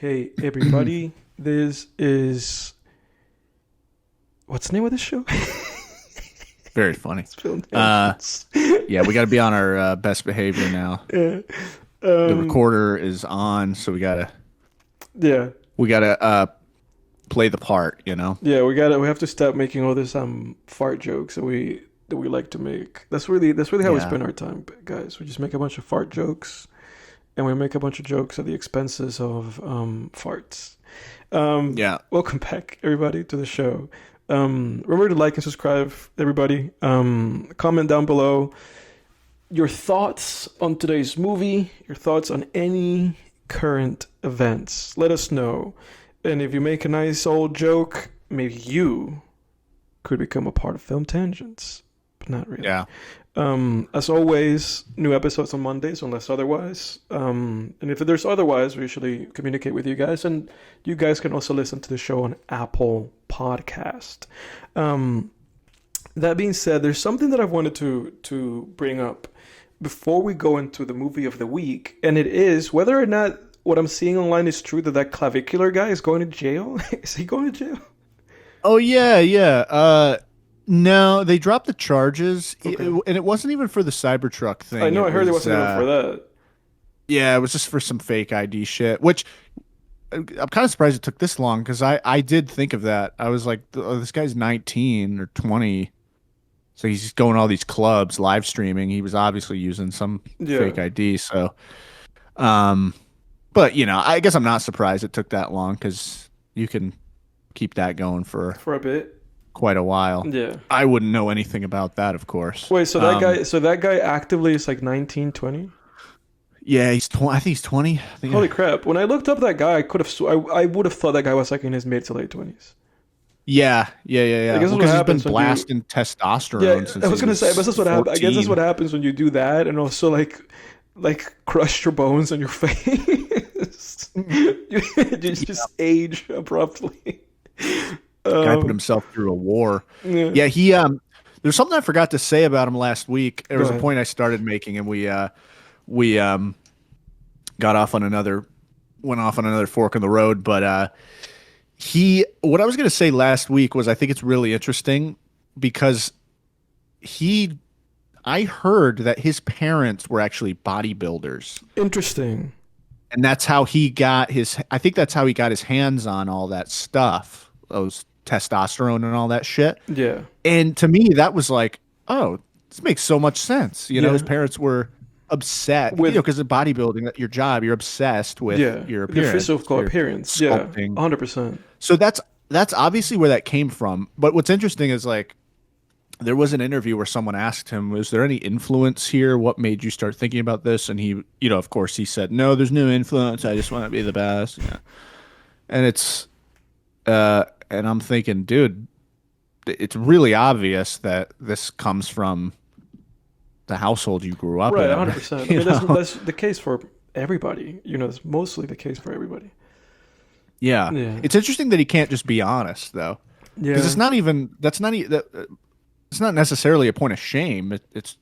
Hey, everybody. This is. What's the name of this show? Very funny. Film Uh, Tangents. yeah, we got to be on our best behavior now. Yeah. The Um, recorder is on, so we gotta yeah. we gotta play the part. You know. Yeah, we have to stop making all this fart jokes that we like to make. That's really how we Yeah. spend our time, guys. We just make a bunch of fart jokes and we make a bunch of jokes at the expenses of farts. Yeah. Welcome back, everybody, to the show. Remember to like and subscribe, everybody. Comment down below your thoughts on today's movie, your thoughts on any current events. Let us know. And if you make a nice old joke, maybe you could become a part of Film Tangents, but not really. Yeah. As always, new episodes on Mondays, unless otherwise. And if there's otherwise, we usually communicate with you guys. And you guys can also listen to the show on Apple Podcast. That being said, there's something that I've wanted to bring up before we go into the movie of the week, and it is whether or not what I'm seeing online is true that Clavicular guy is going to jail. Is he going to jail? Oh yeah, yeah. No, they dropped the charges, Okay. and it wasn't even for the Cybertruck thing. I know. It I heard it was, wasn't even for that. Yeah, it was just for some fake ID shit. Which I'm kind of surprised it took this long because I did think of that. I was like, oh, this guy's 19 or 20. So he's just going to all these clubs, live streaming. He was obviously using some Yeah, fake ID. So, um, but I guess I'm not surprised it took that long because you can keep that going for for a bit. quite a while. Yeah. I wouldn't know anything about that, of course. Wait, so that guy actively is like 19, 20? Yeah, he's 20. I think he's 20. I think Holy crap. When I looked up that guy, I could have I would have thought that guy was like in his mid to late 20s. yeah, yeah, yeah, I yeah. guess Well, that's what because he's been happens when you blasting testosterone Yeah, since I was he gonna say, but was that's what happens. I guess that's 14. what happens when you do that, and also like crush your bones on your face. You just age abruptly. Guy put Um, himself through a war. yeah. Yeah, there's something I forgot to say about him last week. There Go was a ahead. point I started making, and we got off on another went off on another fork in the road. But what I was going to say last week was I think it's really interesting because he I heard that his parents were actually bodybuilders, Interesting. and that's how he got his. I think that's how he got his hands on all that stuff, those testosterone and all that shit. Yeah. And to me, that was like, oh, this makes so much sense. His Yeah. parents were upset, With because of bodybuilding, your job, you're obsessed with yeah, your the appearance, physical your appearance. Yeah, sculpting. 100%. So that's obviously where that came from. But what's interesting is like there was an interview where someone asked him, "Was there any influence here? What made you start thinking about this?" And he, of course, he said, "No, there's no influence. I just want to be the best." Yeah. And and I'm thinking, dude, it's really obvious that this comes from the household you grew up Right, in. 100%. I mean, that's the case for everybody. That's mostly the case for everybody. Yeah. Yeah. It's interesting that he can't just be honest though, because Yeah. it's not necessarily a point of shame. It's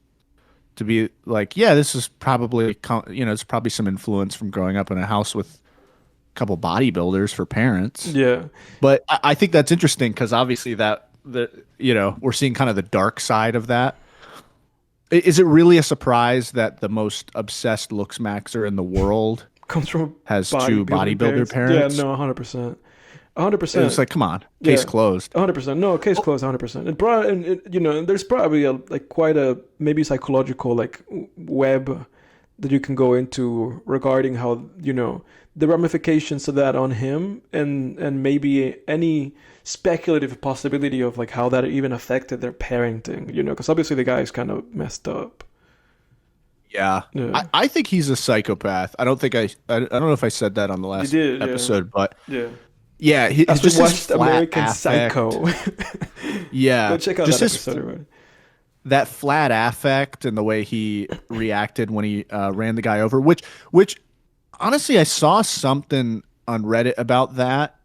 to be like, yeah, this is probably it's probably some influence from growing up in a house with a couple bodybuilders for parents. Yeah. But I think that's interesting because obviously we're seeing kind of the dark side of that. Is it really a surprise that the most obsessed looks maxer in the world Comes from has two bodybuilder parents? Yeah, no, 100%. It's 100%. like, come on, Yeah. case closed. 100%. No, case closed, 100%. And there's probably quite a maybe psychological web that you can go into regarding how, the ramifications of that on him and maybe any speculative possibility of how that even affected their parenting, because obviously the guy is kind of messed up. Yeah, Yeah. I think he's a psychopath. I don't think I don't know if I said that on the last did, yeah. episode, but Yeah. yeah, As just we his watched flat American affect. Psycho. Yeah, Go check out just that his episode, everybody. that flat affect and the way he reacted when he ran the guy over, which honestly I saw something on Reddit about that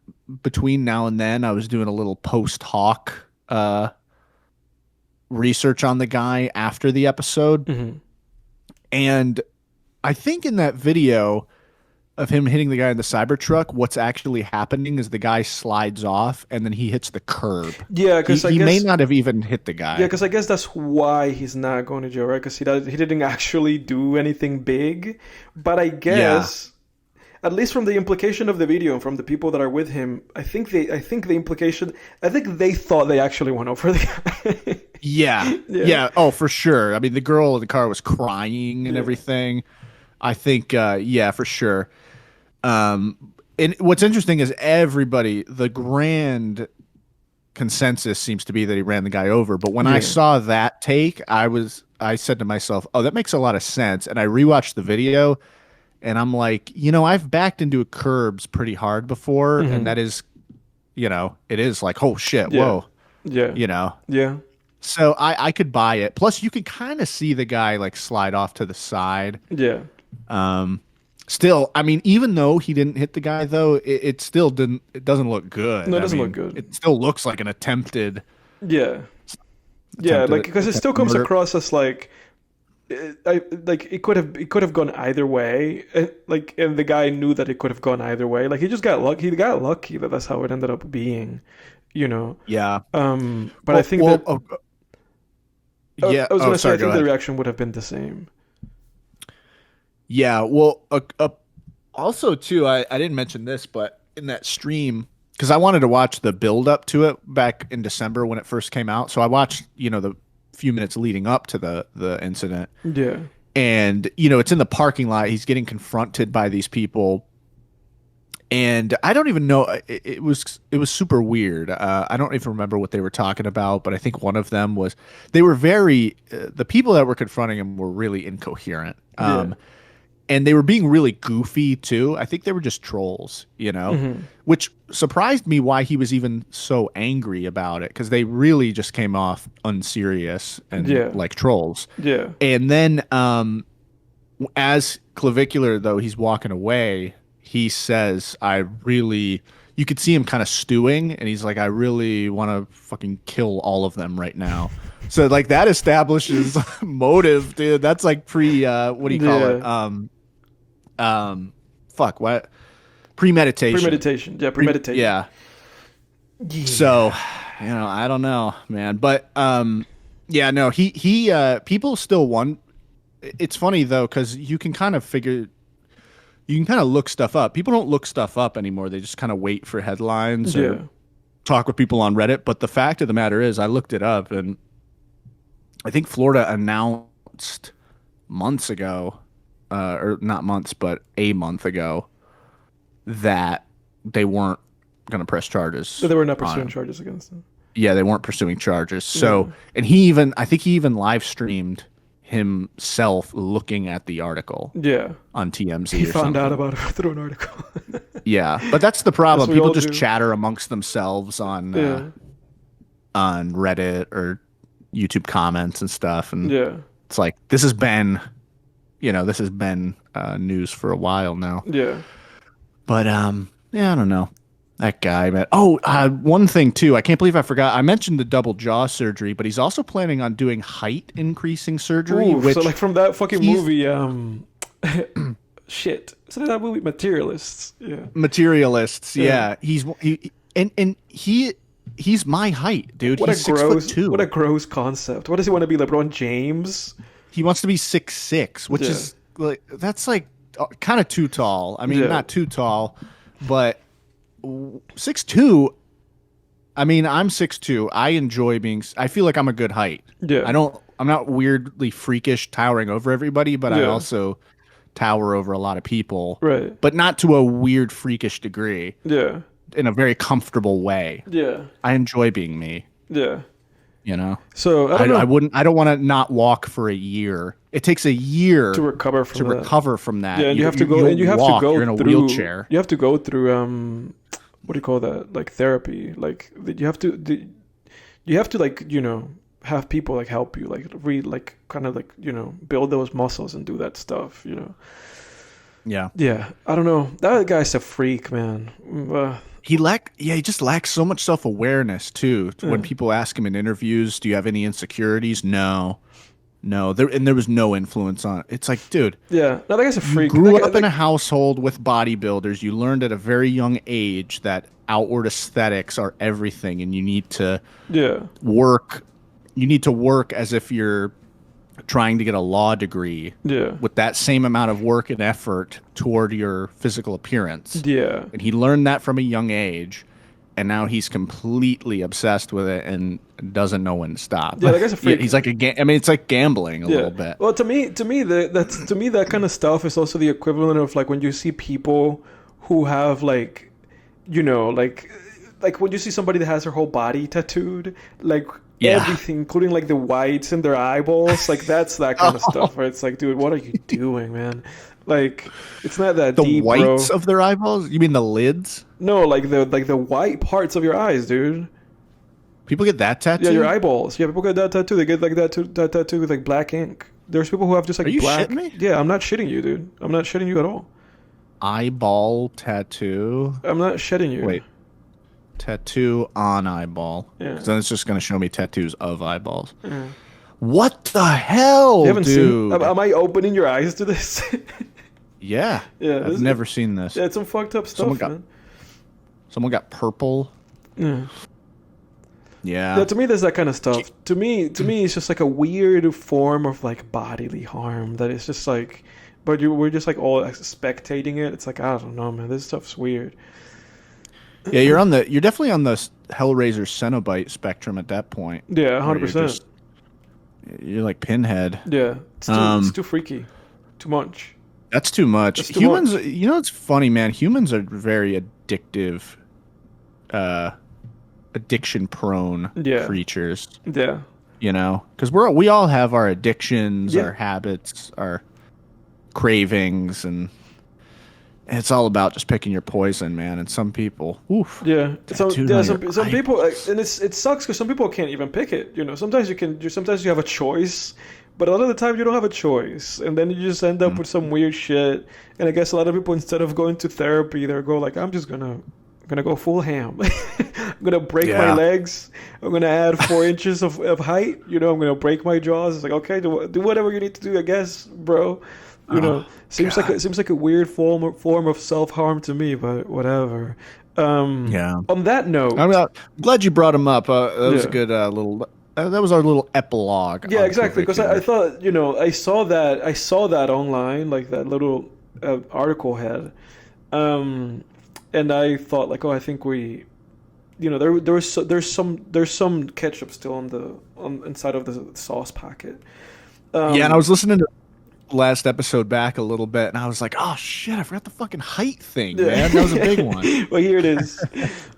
between now and then. I was doing a little post hoc research on the guy after the episode, Hmm. and I think in that video of him hitting the guy in the Cybertruck, what's actually happening is the guy slides off and then he hits the curb. Yeah, because He may not have even hit the guy. Yeah, because I guess that's why he's not going to jail, right? Because he didn't actually do anything big. But I guess, at least from the implication of the video and from the people that are with him, I think they thought they actually went over the guy. Yeah. Oh, for sure. I mean, the girl in the car was crying and everything. I think, yeah, for sure. And what's interesting is the grand consensus seems to be that he ran the guy over. But when I saw that take, I said to myself, oh, that makes a lot of sense. And I rewatched the video and I'm like, I've backed into curbs pretty hard before. And that is, it is like, oh shit, whoa. Yeah. Yeah. So I could buy it. Plus you could kind of see the guy like slide off to the side. Yeah. Still, I mean, even though he didn't hit the guy, though, it still didn't. It doesn't look good. No, it doesn't look good. It still looks like an attempted. Yeah, like because it still comes across as like, it could have gone either way. And the guy knew that it could have gone either way. Like he just got lucky. He got lucky that that's how it ended up being. Yeah. But I think that. I was going to say I think the reaction would have been the same. Yeah, well, also too, I didn't mention this, but in that stream, because I wanted to watch the build up to it back in December when it first came out, so I watched the few minutes leading up to the incident. Yeah, and it's in the parking lot. He's getting confronted by these people, and I don't even know. It was super weird. I don't even remember what they were talking about, but I think one of them was they were the people that were confronting him were really incoherent. And they were being really goofy too. I think they were just trolls, which surprised me why he was even so angry about it, because they really just came off unserious and like trolls. Yeah. And then as Clavicular, though, he's walking away, he says, you could see him kind of stewing, and he's like, I really want to fucking kill all of them right now. So like that establishes motive, dude. That's like what do you call it? What? Premeditation. Yeah, premeditation. Yeah. So, I don't know, man. But yeah, no, he people still want. It's funny though, because you can kind of look stuff up. People don't look stuff up anymore. They just kind of wait for headlines or talk with people on Reddit. But the fact of the matter is, I looked it up, and I think Florida announced months ago, or not months, but a month ago, that they weren't going to press charges. So they were not pursuing charges against them. Yeah, they weren't pursuing charges. So, and I think he even live streamed himself looking at the article. Yeah. On TMZ. He found out about it through an article. Yeah, but that's the problem. People just chatter amongst themselves on Reddit or YouTube comments and stuff, and it's like this has been news for a while now. Yeah. But I don't know. That guy, man. Oh, one thing too. I can't believe I forgot. I mentioned the double jaw surgery, but he's also planning on doing height increasing surgery. Ooh, so like from that fucking movie, shit. So that movie, Materialists. Yeah. Materialists. Yeah. He's my height, dude. He's 6'2". What a gross concept. What does he want to be, LeBron James? He wants to be 6'6", which is like that's like kind of too tall. I mean, not too tall, but 6'2". I mean, I'm 6'2". I enjoy I feel like I'm a good height. Yeah. I'm not weirdly freakish towering over everybody, but I also tower over a lot of people. Right. But not to a weird freakish degree. Yeah. In a very comfortable way. Yeah. I enjoy being me. Yeah. So I don't want to not walk for a year. It takes a year to recover from that. Yeah, and you have to go you're in a wheelchair. You have to go through what do you call that? Like therapy. Like you have to like, have people like help you, like kind of like, build those muscles and do that stuff, Yeah. Yeah. I don't know. That guy's a freak, man. He just lacks so much self-awareness too. When people ask him in interviews, do you have any insecurities? No. No, there was no influence on it. It's like, dude, Yeah, no, that guy's a you freak. grew That guy, up in a household with bodybuilders. You learned at a very young age that outward aesthetics are everything, and you need to yeah, work. You need to work as if you're trying to get a law degree yeah, with that same amount of work and effort toward your physical appearance. yeah. And he learned that from a young age, and now he's completely obsessed with it and doesn't know when to stop. Yeah, that guy's a freak. He's like I mean, it's like gambling a Yeah. little bit. Well, to me, that kind of stuff is also the equivalent of like when you see people who have like, like when you see somebody that has their whole body tattooed, like Yeah. everything, including like the whites in their eyeballs, like that's that kind of stuff. Where it's like, dude, what are you doing, man? Like, it's not that The deep, whites bro. of their eyeballs? You mean the lids? No, like the white parts of your eyes, dude. People get that tattoo? Yeah, your eyeballs. Yeah, people get that tattoo. They get like that tattoo with like black ink. There's people who have just like Are you black. shitting me? Yeah, I'm not shitting you, dude. I'm not shitting you at all. Eyeball tattoo. I'm not shitting you. Wait. Tattoo on eyeball. Yeah. 'Cause then it's just going to show me tattoos of eyeballs. Yeah. What the hell, You haven't dude? seen? Am I opening your eyes to this? Yeah. Yeah, I've never seen this. Yeah, it's some fucked up stuff, man. Someone got purple. Yeah. Yeah. Yeah, to me, there's that kind of stuff. To me, it's just like a weird form of like bodily harm that is just like, but we're just like all spectating it. It's like, I don't know, man. This stuff's weird. Yeah, you're definitely on the Hellraiser Cenobite spectrum at that point. Yeah, where 100%. You're like Pinhead. Yeah, it's too freaky, too much. That's too much. That's too Humans, much. you know, it's funny, man. Humans are very addictive, addiction-prone Yeah. creatures. Yeah, You know, because we all have our addictions, Yeah. our habits, our cravings, and it's all about just picking your poison, man. And some people, oof. yeah. Tattooed on your Some eye. people, and it sucks because some people can't even pick it. Sometimes sometimes you have a choice, but a lot of the time you don't have a choice, and then you just end up with some weird shit. And I guess a lot of people, instead of going to therapy, they go like, I'm just gonna go full ham. I'm gonna break my Yeah. legs. I'm gonna add 4 inches of height. I'm gonna break my jaws. It's like, okay, do whatever you need to do, I guess, bro. Seems like a weird form of self harm to me, but whatever. Yeah. On that note, I'm glad you brought him up. That was a Yeah. good little. That was our little epilogue. yeah, on exactly. Because I thought, I saw that online, like that little article had, and I thought like, oh, I think we, there's some ketchup still on inside of the sauce packet. Yeah, and I was listening to last episode back a little bit, and I was like, oh shit, I forgot the fucking height thing, man. That was a big one. Well, here it is.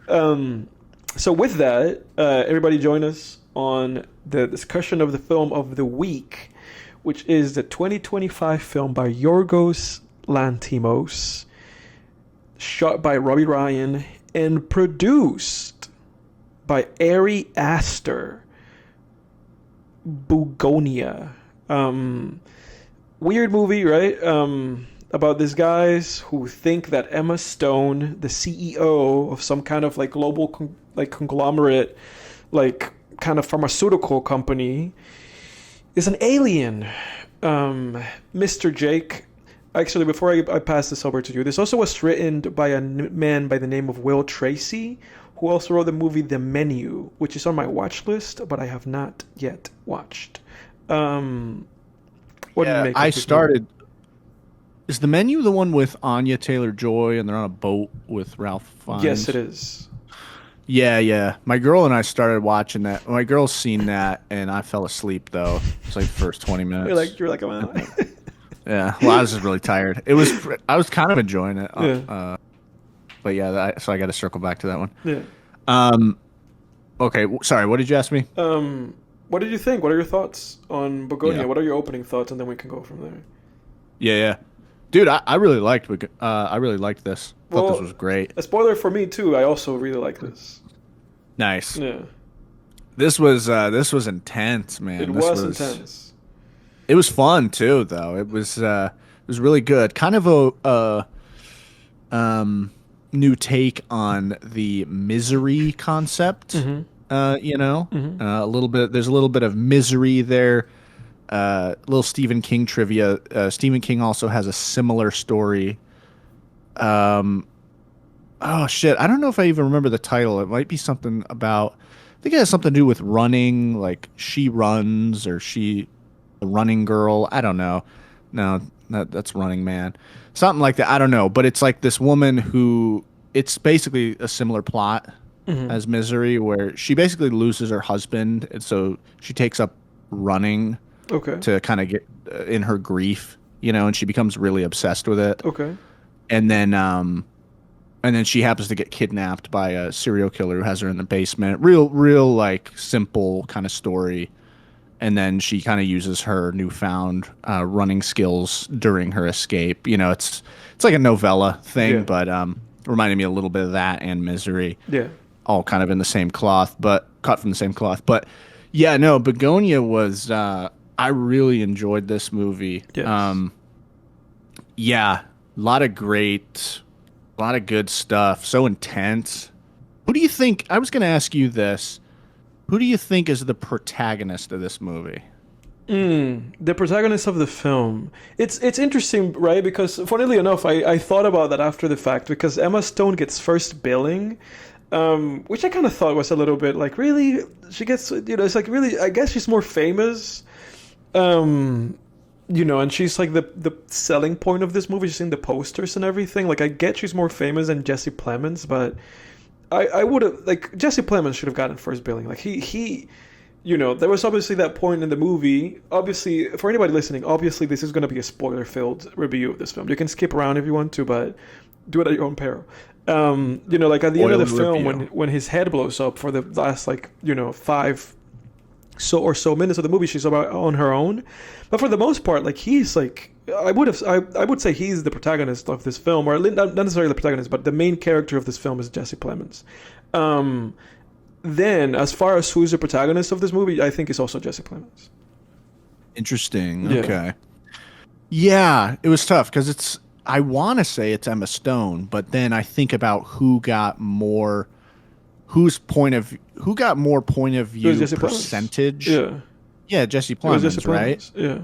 So with that, everybody join us on the discussion of the film of the week, which is the 2025 film by Yorgos Lanthimos, shot by Robbie Ryan and produced by Ari Aster. Bugonia. Weird movie, right? About these guys who think that Emma Stone, the CEO of some kind of like global conglomerate, like kind of pharmaceutical company, is an alien. Mr. Jake, actually, before I pass this over to you, this also was written by a man by the name of Will Tracy, who also wrote the movie The Menu, which is on my watch list, but I have not yet watched. What do you make of I this movie? started. Is The Menu the one with Anya Taylor-Joy and they're on a boat with Ralph Fiennes? Yes, it is. Yeah. My girl and I started watching that. My girl's seen that, and I fell asleep though. It's like the first 20 minutes. You're like, oh, Yeah. Well, I was just really tired. I was kind of enjoying it. Yeah. But yeah, so I got to circle back to that one. Yeah. Okay. Sorry. What did you ask me? What did you think? What are your thoughts on Bugonia? Yeah. What are your opening thoughts, and then we can go from there. Yeah. Dude, I really liked. I really liked this. Thought this was great. A spoiler for me too. I also really like this. Nice. Yeah. This was intense, man. It This was intense. It was fun too, though. It was really good. Kind of a new take on the misery concept. Mm-hmm. A little bit. There's a little bit of misery there. Little Stephen King trivia. Stephen King also has a similar story. Oh shit, I don't know if I even remember the title. It might be something about. I think it has something to do with running, like She Runs or the Running Girl. I don't know. No, that's Running Man. Something like that. I don't know. But it's like this woman who it's basically a similar plot as Misery, where she basically loses her husband, and so she takes up running Okay. to kind of get in her grief, and she becomes really obsessed with it. Okay. And then she happens to get kidnapped by a serial killer who has her in the basement. Real like simple kind of story. And then she kind of uses her newfound running skills during her escape. It's like a novella thing, Yeah. but reminded me a little bit of that and Misery, Yeah. all kind of in the same cloth, but cut from the same cloth. But yeah, no, Begonia was. I really enjoyed this movie. Yes. Yeah, a lot of good stuff. So intense. Who do you think? I was going to ask you this. Who do you think is the protagonist of this movie? The protagonist of the film. It's interesting, right? Because funnily enough, I thought about that after the fact because Emma Stone gets first billing, which I kind of thought was a little bit like, really? She gets, it's like really, I guess she's more famous. And she's like the selling point of this movie. She's in the posters and everything. Like, I get she's more famous than Jesse Plemons, but I would have, like, Jesse Plemons should have gotten first billing. Like, he there was obviously that point in the movie. Obviously, for anybody listening, obviously this is going to be a spoiler-filled review of this film. You can skip around if you want to, but do it at your own peril. Like at the end of the film, when his head blows up for the last, like, 5 or so minutes of the movie, she's about on her own. But for the most part, like, he's like, I would say he's the protagonist of this film, or not necessarily the protagonist, but the main character of this film is Jesse Plemons. Then, as far as who's the protagonist of this movie, I think it's also Jesse Plemons. Interesting. Yeah. Okay. Yeah, it was tough because I want to say it's Emma Stone, but then I think about who got more point of view Jesse percentage. Plemons. Yeah, Jesse Plemons, Jesse Plemons, right? Yeah.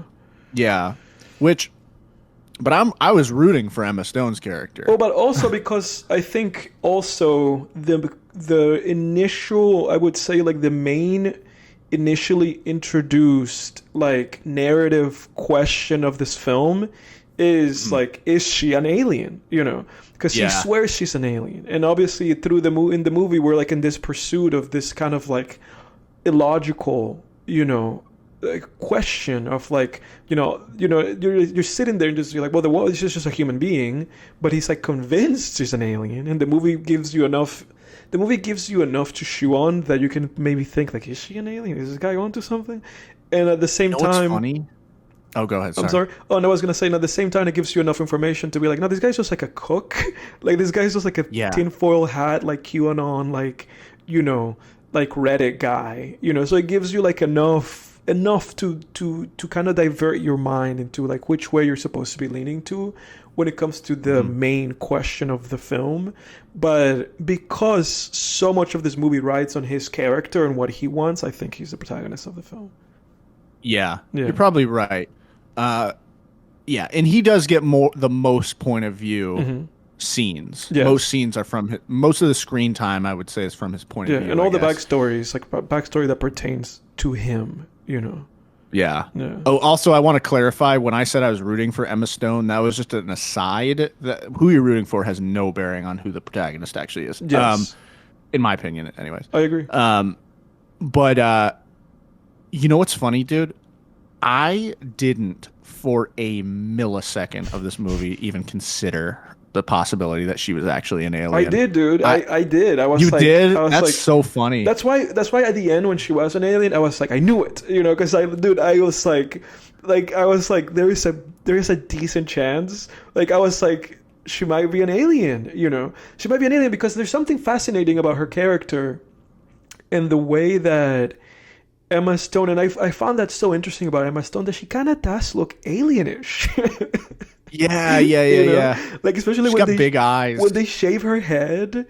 Yeah. But I was rooting for Emma Stone's character. Oh, but also because I think also the initial, I would say, like, the main initially introduced, like, narrative question of this film is like, is she an alien? Because she swears she's an alien, and obviously through in the movie we're like in this pursuit of this kind of like illogical, like, question of like, you're sitting there and just, you're like, well, the world is just a human being, but he's like convinced she's an alien, and the movie gives you enough to chew on that you can maybe think, like, is she an alien? Is this guy onto something? And at the same time, what's funny? Oh, go ahead. Sorry. I'm sorry. Oh, no, I was going to say, and at the same time, it gives you enough information to be like, no, this guy's just like a cook. Like, this guy's just like a tinfoil hat, like QAnon, like, like Reddit guy, so it gives you like enough to kind of divert your mind into like which way you're supposed to be leaning to when it comes to the main question of the film. But because so much of this movie rides on his character and what he wants, I think he's the protagonist of the film. Yeah. You're probably right. Yeah, and he does get the most point of view scenes. Yes. Most scenes are most of the screen time, I would say, is from his point of view. And all the backstories, like backstory that pertains to him, Yeah. Oh, also, I want to clarify, when I said I was rooting for Emma Stone, that was just an aside. Who you're rooting for has no bearing on who the protagonist actually is. Yes. In my opinion, anyways. I agree. But you know what's funny, dude? I didn't, for a millisecond of this movie, even consider the possibility that she was actually an alien. I did, dude. I did. I was. You like, did? I was That's like, so funny. That's why at the end when she was an alien, I was like, I knew it, because I was like, there is a decent chance. Like, I was like, she might be an alien. She might be an alien because there's something fascinating about her character, and the way that Emma Stone, and I found that so interesting about Emma Stone, that she kind of does look alienish. Yeah. Like, especially She's got big eyes. When they shave her head,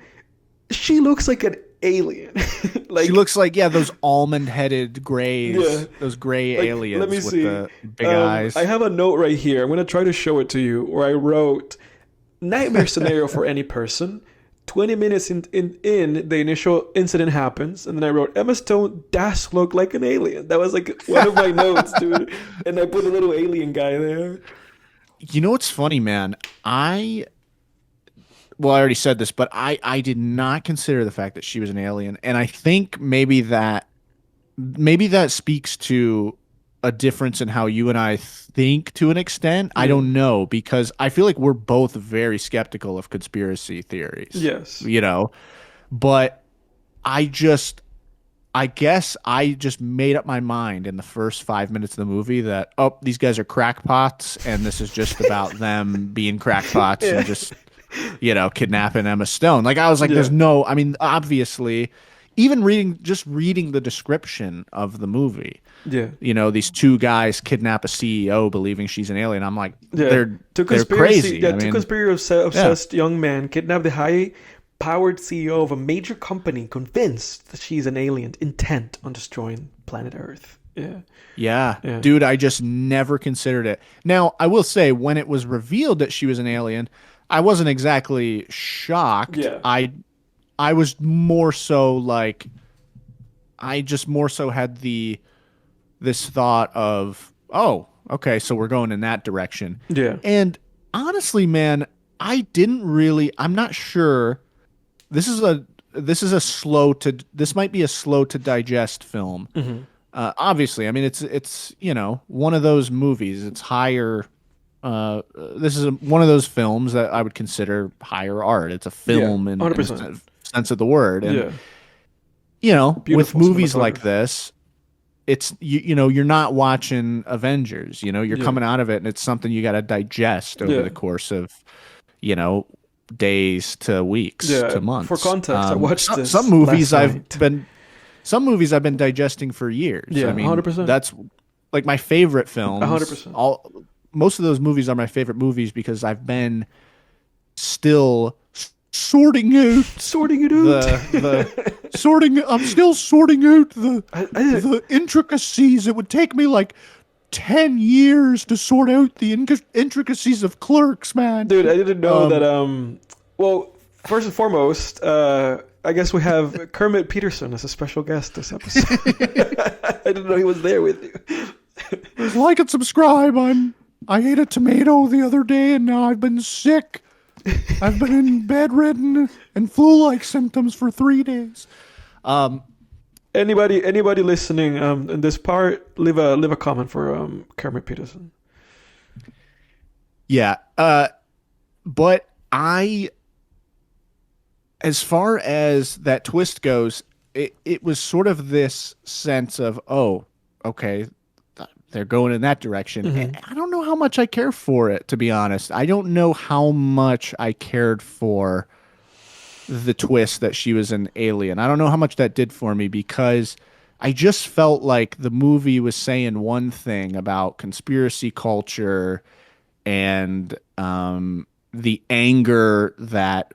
she looks like an alien. She looks like, yeah, those almond-headed grays, Yeah. those gray Like, aliens let me with see. the big eyes. I have a note right here. I'm gonna try to show it to you. Where I wrote nightmare scenario for any person. 20 minutes in the initial incident happens, and then I wrote Emma Stone does look like an alien. That was like one of my notes, dude. And I put a little alien guy there. You know what's funny, man? Well, I already said this, but I did not consider the fact that she was an alien, and I think maybe that speaks to a difference in how you and I think to an extent. I don't know, because I feel like we're both very skeptical of conspiracy theories. Yes. You know, but I guess I just made up my mind in the first 5 minutes of the movie that, oh, these guys are crackpots, and this is just about them being crackpots and just, you know, kidnapping Emma Stone. Like, I was like, there's no, I mean, obviously, even reading the description of the movie, you know, these two guys kidnap a CEO believing she's an alien. I'm like, they're crazy. Yeah, two conspiracy-obsessed young men kidnap the high-powered CEO of a major company, convinced that she's an alien, intent on destroying planet Earth. Yeah. Dude, I just never considered it. Now, I will say, when it was revealed that she was an alien, I wasn't exactly shocked. Yeah. I was more so like, I just more so had this thought of, oh, okay, so we're going in that direction. Yeah. And honestly, man, I'm not sure. This might be a slow to digest film. Mm-hmm. Obviously, I mean, it's you know, one of those movies. It's higher. This is one of those films that I would consider higher art. It's a film in the sense of the word. And, you know, beautiful with movies like this, it's, you know, you're not watching Avengers, you know, you're coming out of it and it's something you got to digest over the course of, you know, days to weeks to months. For context, I watched this some movies last night. Some movies I've been digesting for years. Yeah, I mean, 100%. That's like my favorite films. 100%. Most of those movies are my favorite movies because I've been still sorting it out. I'm still sorting out the intricacies. It would take me like 10 years to sort out the intricacies of Clerks, man. Dude, I didn't know that. Well, first and foremost, I guess we have Kermit Peterson as a special guest this episode. I didn't know he was there with you. Like and subscribe. I ate a tomato the other day and now I've been sick. I've been in bedridden and flu-like symptoms for 3 days. Anybody listening in this part, leave a comment for Kermit Peterson. Yeah, but as far as that twist goes, it was sort of this sense of, oh, okay, they're going in that direction. Mm-hmm. I don't know how much I care for it, to be honest. I don't know how much I cared for the twist that she was an alien. I don't know how much that did for me because I just felt like the movie was saying one thing about conspiracy culture and the anger that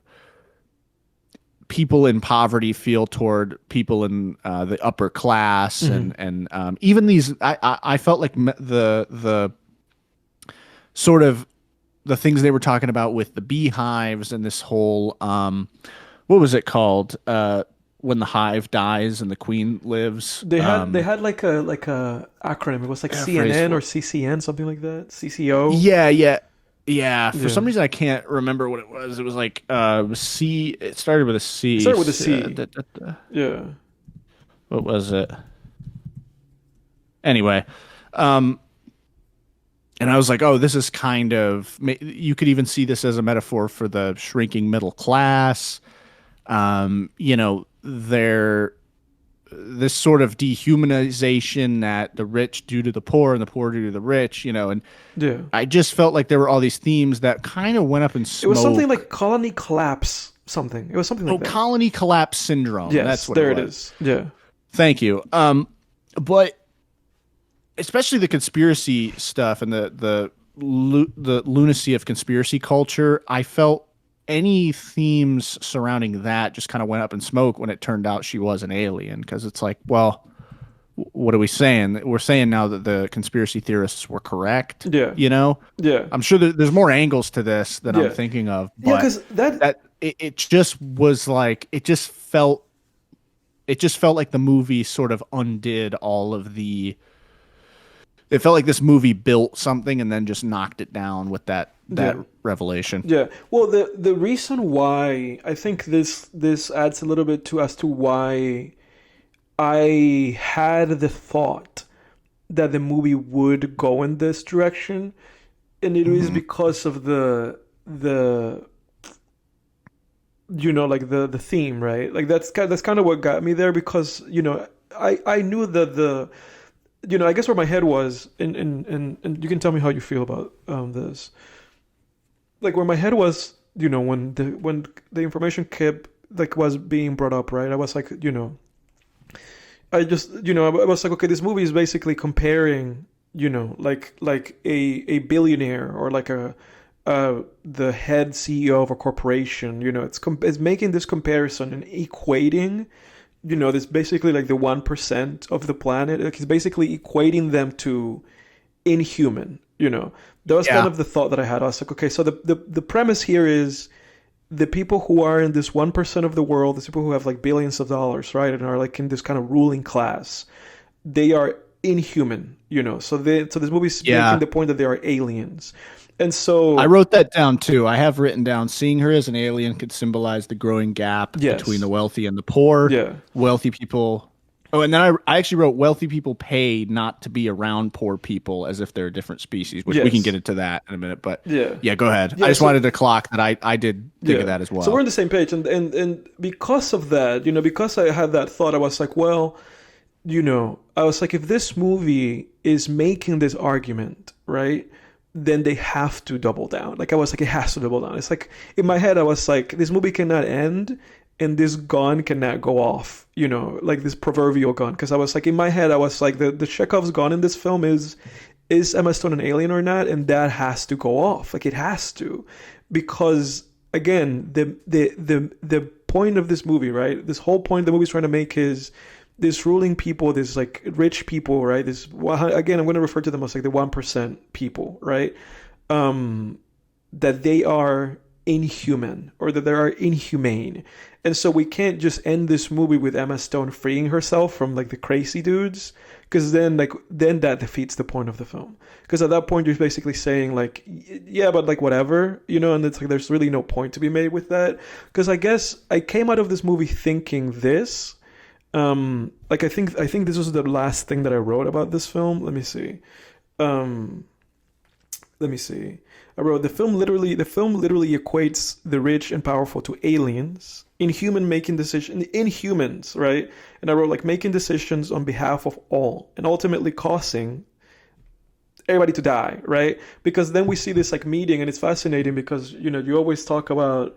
people in poverty feel toward people in the upper class, and even these. I felt like the sort of the things they were talking about with the beehives and this whole what was it called when the hive dies and the queen lives? They had like a acronym. It was like CNN or CCN, something like that. CCO. Yeah, for some reason I can't remember what it was. It was like C. It started with a C. It started with a C. Yeah. What was it? Anyway, and I was like, oh, this is kind of. You could even see this as a metaphor for the shrinking middle class. You know, this sort of dehumanization that the rich do to the poor and the poor do to the rich, you know, and I just felt like there were all these themes that kind of went up in smoke. It was something like colony collapse something. It was something like that. Colony collapse syndrome. Yes, that's what there it is. Yeah. Thank you. But especially the conspiracy stuff and the lunacy of conspiracy culture, I felt any themes surrounding that just kind of went up in smoke when it turned out she was an alien. Because it's like, well, what are we saying? We're saying now that the conspiracy theorists were correct. Yeah. You know, Yeah. I'm sure that there's more angles to this than I'm Yeah. thinking of, Yeah, but because it just was like it just felt like the movie sort of undid all of the. It felt like this movie built something and then just knocked it down with that Yeah. revelation. Yeah. Well, the reason why I think this adds a little bit to as to why I had the thought that the movie would go in this direction, and it is Mhm. because of the like the theme, right? Like that's kind of what got me there, because I knew that I guess where my head was, and you can tell me how you feel about this. Like where my head was, when the information kept like was being brought up, right? I was like, I just, I was like, okay, this movie is basically comparing, like a billionaire, or like the head CEO of a corporation. It's making this comparison and equating, this basically like the 1% of the planet. Like it's basically equating them to inhuman. That was kind Yeah. of the thought that I had. I was like, okay, so the premise here is the people who are in this 1% of the world, the people who have like billions of dollars, right, and are like in this kind of ruling class, they are inhuman, so this movie is making Yeah. the point that they are aliens. And I so wrote that down too. I have written down seeing her as an alien could symbolize the growing gap between yes, the wealthy and the poor. yeah, Wealthy people. Oh, and then I actually wrote wealthy people pay not to be around poor people as if they're a different species, which we can get yes, into that in a minute. But yeah, yeah, go ahead. I yeah. just So wanted to clock that I did think of yeah, that as so we're well. on the same page, and because of that, because I had that thought, I was like, well, I was like, if this movie is making this argument, right, then they have to double down. Like I was like, it has to double down. It's like in my head, I was like, this movie cannot end and this gun cannot go off, like this proverbial gun. Because I was like, in my head, I was like, the Chekhov's gun in this film is Emma Stone an alien or not? And that has to go off. Like it has to, because again, the point of this movie, right? This whole point the movie's trying to make is this ruling people, this like rich people, right? This, again, I'm going to refer to them as like the 1% people, right? That they are inhuman, or that they are inhumane. And so we can't just end this movie with Emma Stone freeing herself from like the crazy dudes, because then that defeats the point of the film. Because at that point you're basically saying like, yeah, but like whatever, and it's like there's really no point to be made with that. Because I guess I came out of this movie thinking this. Like I think this was the last thing that I wrote about this film. Let me see. Um, let me see. I wrote the film literally equates the rich and powerful to aliens, inhumans, right? And I wrote like making decisions on behalf of all and ultimately causing everybody to die, right? Because then we see this like meeting, and it's fascinating because you always talk about,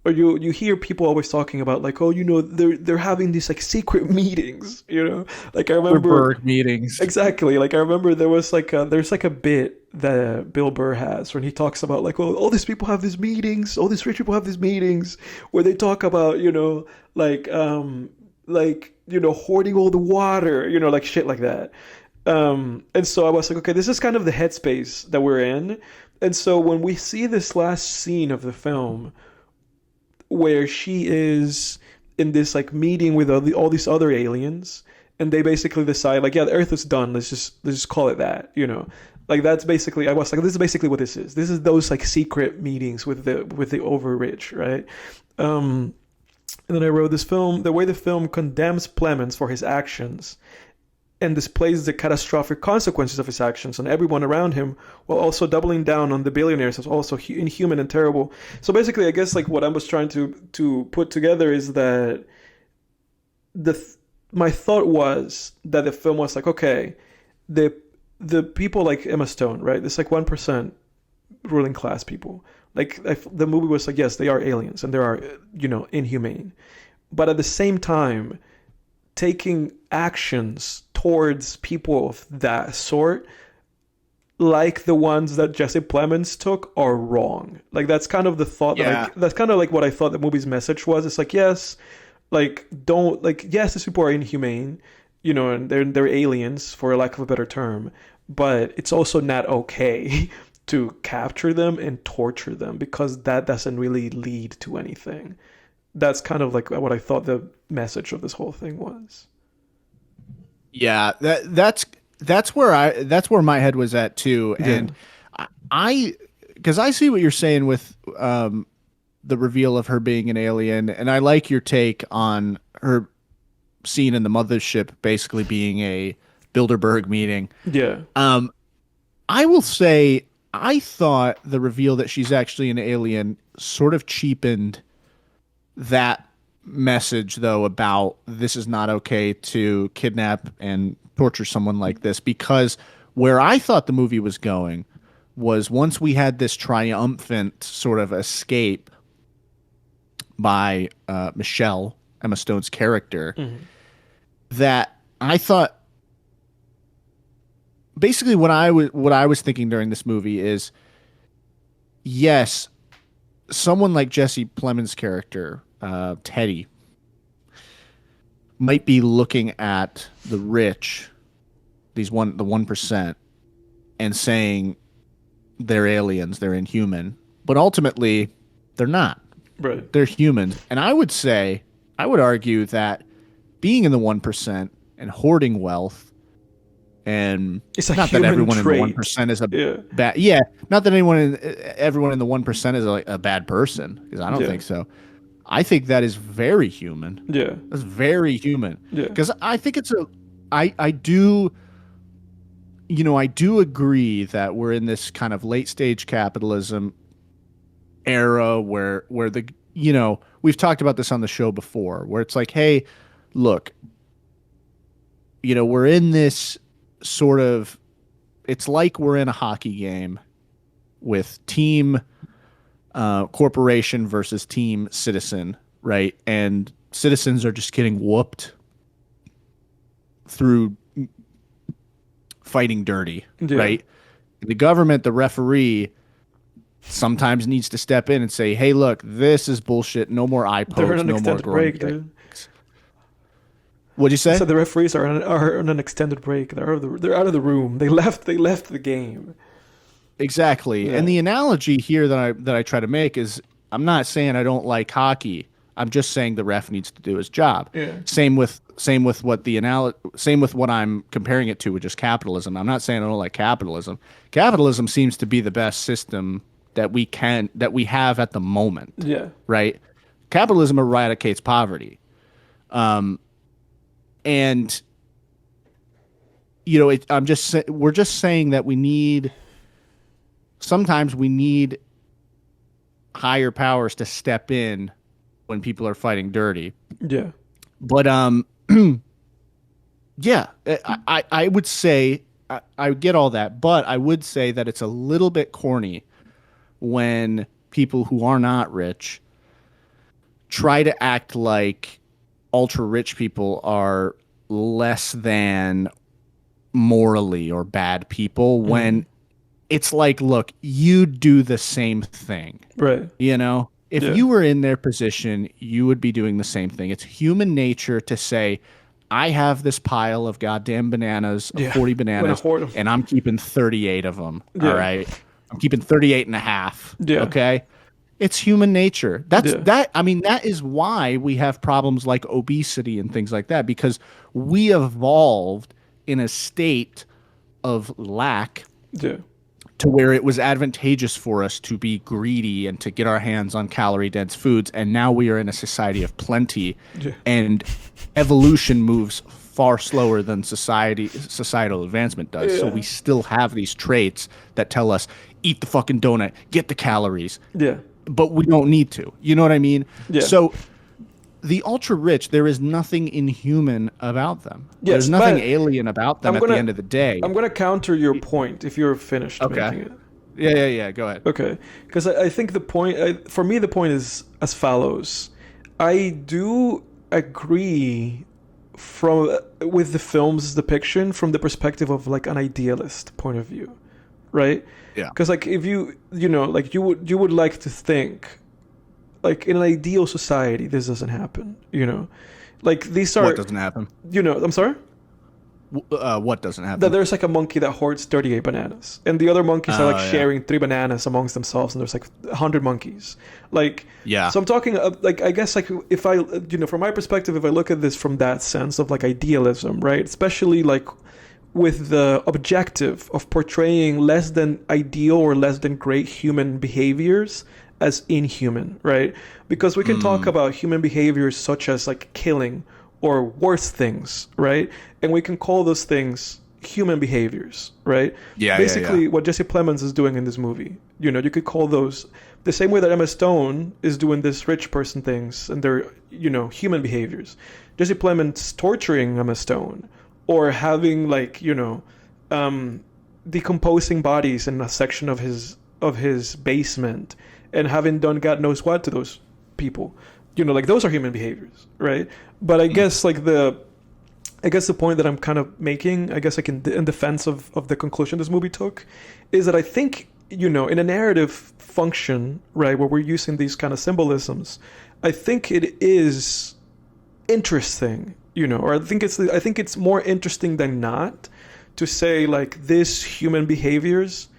or you hear people always talking about like, oh, they're having these like secret meetings, like I remember Berg meetings. exactly, like I remember there's like a bit that Bill Burr has when he talks about like, oh, all these people have these meetings, all these rich people have these meetings where they talk about hoarding all the water, like shit like that. And so I was like, okay, this is kind of the headspace that we're in. And so when we see this last scene of the film where she is in this like meeting with all these other aliens, and they basically decide like, yeah, the Earth is done. Let's just call it that. Like that's basically, I was like, this is basically what this is. This is those like secret meetings with the over rich, right? And then I wrote this film. The way the film condemns Plemons for his actions and displays the catastrophic consequences of his actions on everyone around him, while also doubling down on the billionaires as also inhuman and terrible. So basically, I guess like what I was trying to put together is that my thought was that the film was like, okay, the people like Emma Stone, right? This like 1% ruling class people. Like the movie was like, yes, they are aliens and they are inhumane, but at the same time, taking actions towards people of that sort like the ones that Jesse Plemons took are wrong. Like that's kind of the thought that's kind of like what I thought the movie's message was. It's like, yes, like don't like yes, these people are inhumane, you know, and they're aliens for lack of a better term, but it's also not okay to capture them and torture them because that doesn't really lead to anything. That's kind of like what I thought the message of this whole thing was. Yeah, that's where my head was at too, and I because I see what you're saying with the reveal of her being an alien, and I like your take on her scene in the mothership basically being a Bilderberg meeting. Yeah. I will say I thought the reveal that she's actually an alien sort of cheapened that message, though, about this is not okay to kidnap and torture someone like this, because where I thought the movie was going was once we had this triumphant sort of escape by Michelle, Emma Stone's character, that I thought basically what I was thinking during this movie is, yes, someone like Jesse Plemons' character, Teddy, might be looking at the rich, the 1%, and saying they're aliens, they're inhuman, but ultimately they're not. Right. They're human, and I would argue that being in the 1% and hoarding wealth. And it's not that everyone in the 1% is a bad. Yeah, not that everyone in the 1% is a bad person, because I don't think so. I think that is very human. Yeah, that's very human. Yeah, because I think it's I do agree that we're in this kind of late stage capitalism era where we've talked about this on the show before, where it's like, hey, look, we're in this sort of, it's like we're in a hockey game with team corporation versus team citizen, right? And citizens are just getting whooped through fighting dirty, right? The government, the referee, sometimes needs to step in and say, hey, look, this is bullshit. No more eye pokes, no more break, dude. What'd you say? So the referees are on an extended break. They're out of the room. They left the game. Exactly. Yeah. And the analogy here that I try to make is, I'm not saying I don't like hockey. I'm just saying the ref needs to do his job. Yeah. Same with what I'm comparing it to, which is capitalism. I'm not saying I don't like capitalism. Capitalism seems to be the best system that we have at the moment. Yeah. Right? Capitalism eradicates poverty. And we're just saying that sometimes we need higher powers to step in when people are fighting dirty. Yeah. But yeah, I would say I get all that, but I would say that it's a little bit corny when people who are not rich try to act like ultra rich people are less than morally or bad people, when it's like, look, you do the same thing. Right. If you were in their position, you would be doing the same thing. It's human nature to say, I have this pile of goddamn bananas, 40 bananas, and I'm keeping 38 of them. All right. I'm keeping 38 and a half. Yeah. Okay. It's human nature. That is why we have problems like obesity and things like that, because we evolved in a state of lack to where it was advantageous for us to be greedy and to get our hands on calorie-dense foods. And now we are in a society of plenty, and evolution moves far slower than societal advancement does. Yeah. So we still have these traits that tell us, eat the fucking donut, get the calories. Yeah. But we don't need to. You know what I mean? Yeah. So the ultra rich, there is nothing inhuman about them. Yes, there's nothing alien about them at the end of the day. I'm going to counter your point if you're finished making it. Yeah. Go ahead. Okay. Because I think the point, for me, the point is as follows. I do agree with the film's depiction from the perspective of like an idealist point of view. right? Yeah. Because like if like you would like to think, like in an ideal society, this doesn't happen. Like these are What doesn't happen? I'm sorry. What doesn't That happen? there's like a monkey that hoards 38 bananas, and the other monkeys are like Oh, yeah. sharing 3 bananas amongst themselves, and there's like 100 monkeys. Like, Yeah. so I'm talking like I guess like if I from my perspective, if I look at this from that sense of like idealism, right? Especially like with the objective of portraying less than ideal or less than great human behaviors as inhuman, right? Because we can talk about human behaviors such as like killing or worse things, right? And we can call those things human behaviors, right? Yeah, Basically, yeah. what Jesse Plemons is doing in this movie, you could call those the same way that Emma Stone is doing this rich person things, and they're human behaviors. Jesse Plemons torturing Emma Stone, or having like decomposing bodies in a section of his basement, and having done God knows what to those people. Like those are human behaviors, right? But I guess like the point that I'm kind of making, I guess like in defense of the conclusion this movie took, is that I think, in a narrative function, right, where we're using these kind of symbolisms, I think it is interesting, or I think it's more interesting than not to say like this human behaviors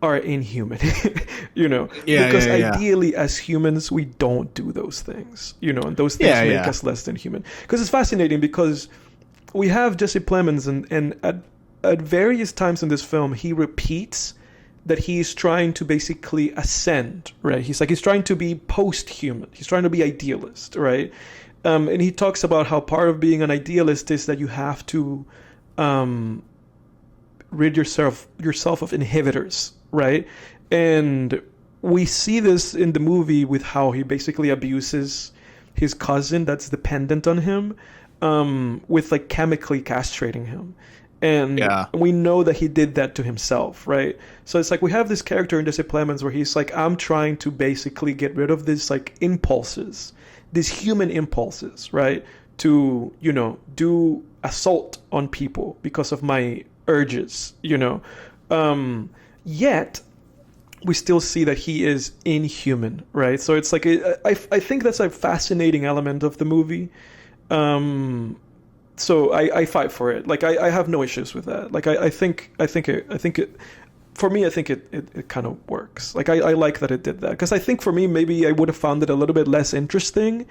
are inhuman, because ideally as humans we don't do those things, and those things make us less than human. Because it's fascinating because we have Jesse Plemons and at various times in this film he repeats that he's trying to basically ascend, right? He's trying to be post-human, he's trying to be idealist, right? And he talks about how part of being an idealist is that you have to rid yourself of inhibitors, right? And we see this in the movie with how he basically abuses his cousin that's dependent on him, with like chemically castrating him. And we know that he did that to himself, right? So it's like we have this character in Jesse Plemons where he's like, I'm trying to basically get rid of this like impulses, these human impulses, right? To, do assault on people because of my urges, yet we still see that he is inhuman, right? So it's like I think that's a fascinating element of the movie. So I fight for it. Like I have no issues with that. Like I think it for me, I think it kind of works. Like I like that it did that, because I think for me maybe I would have found it a little bit less interesting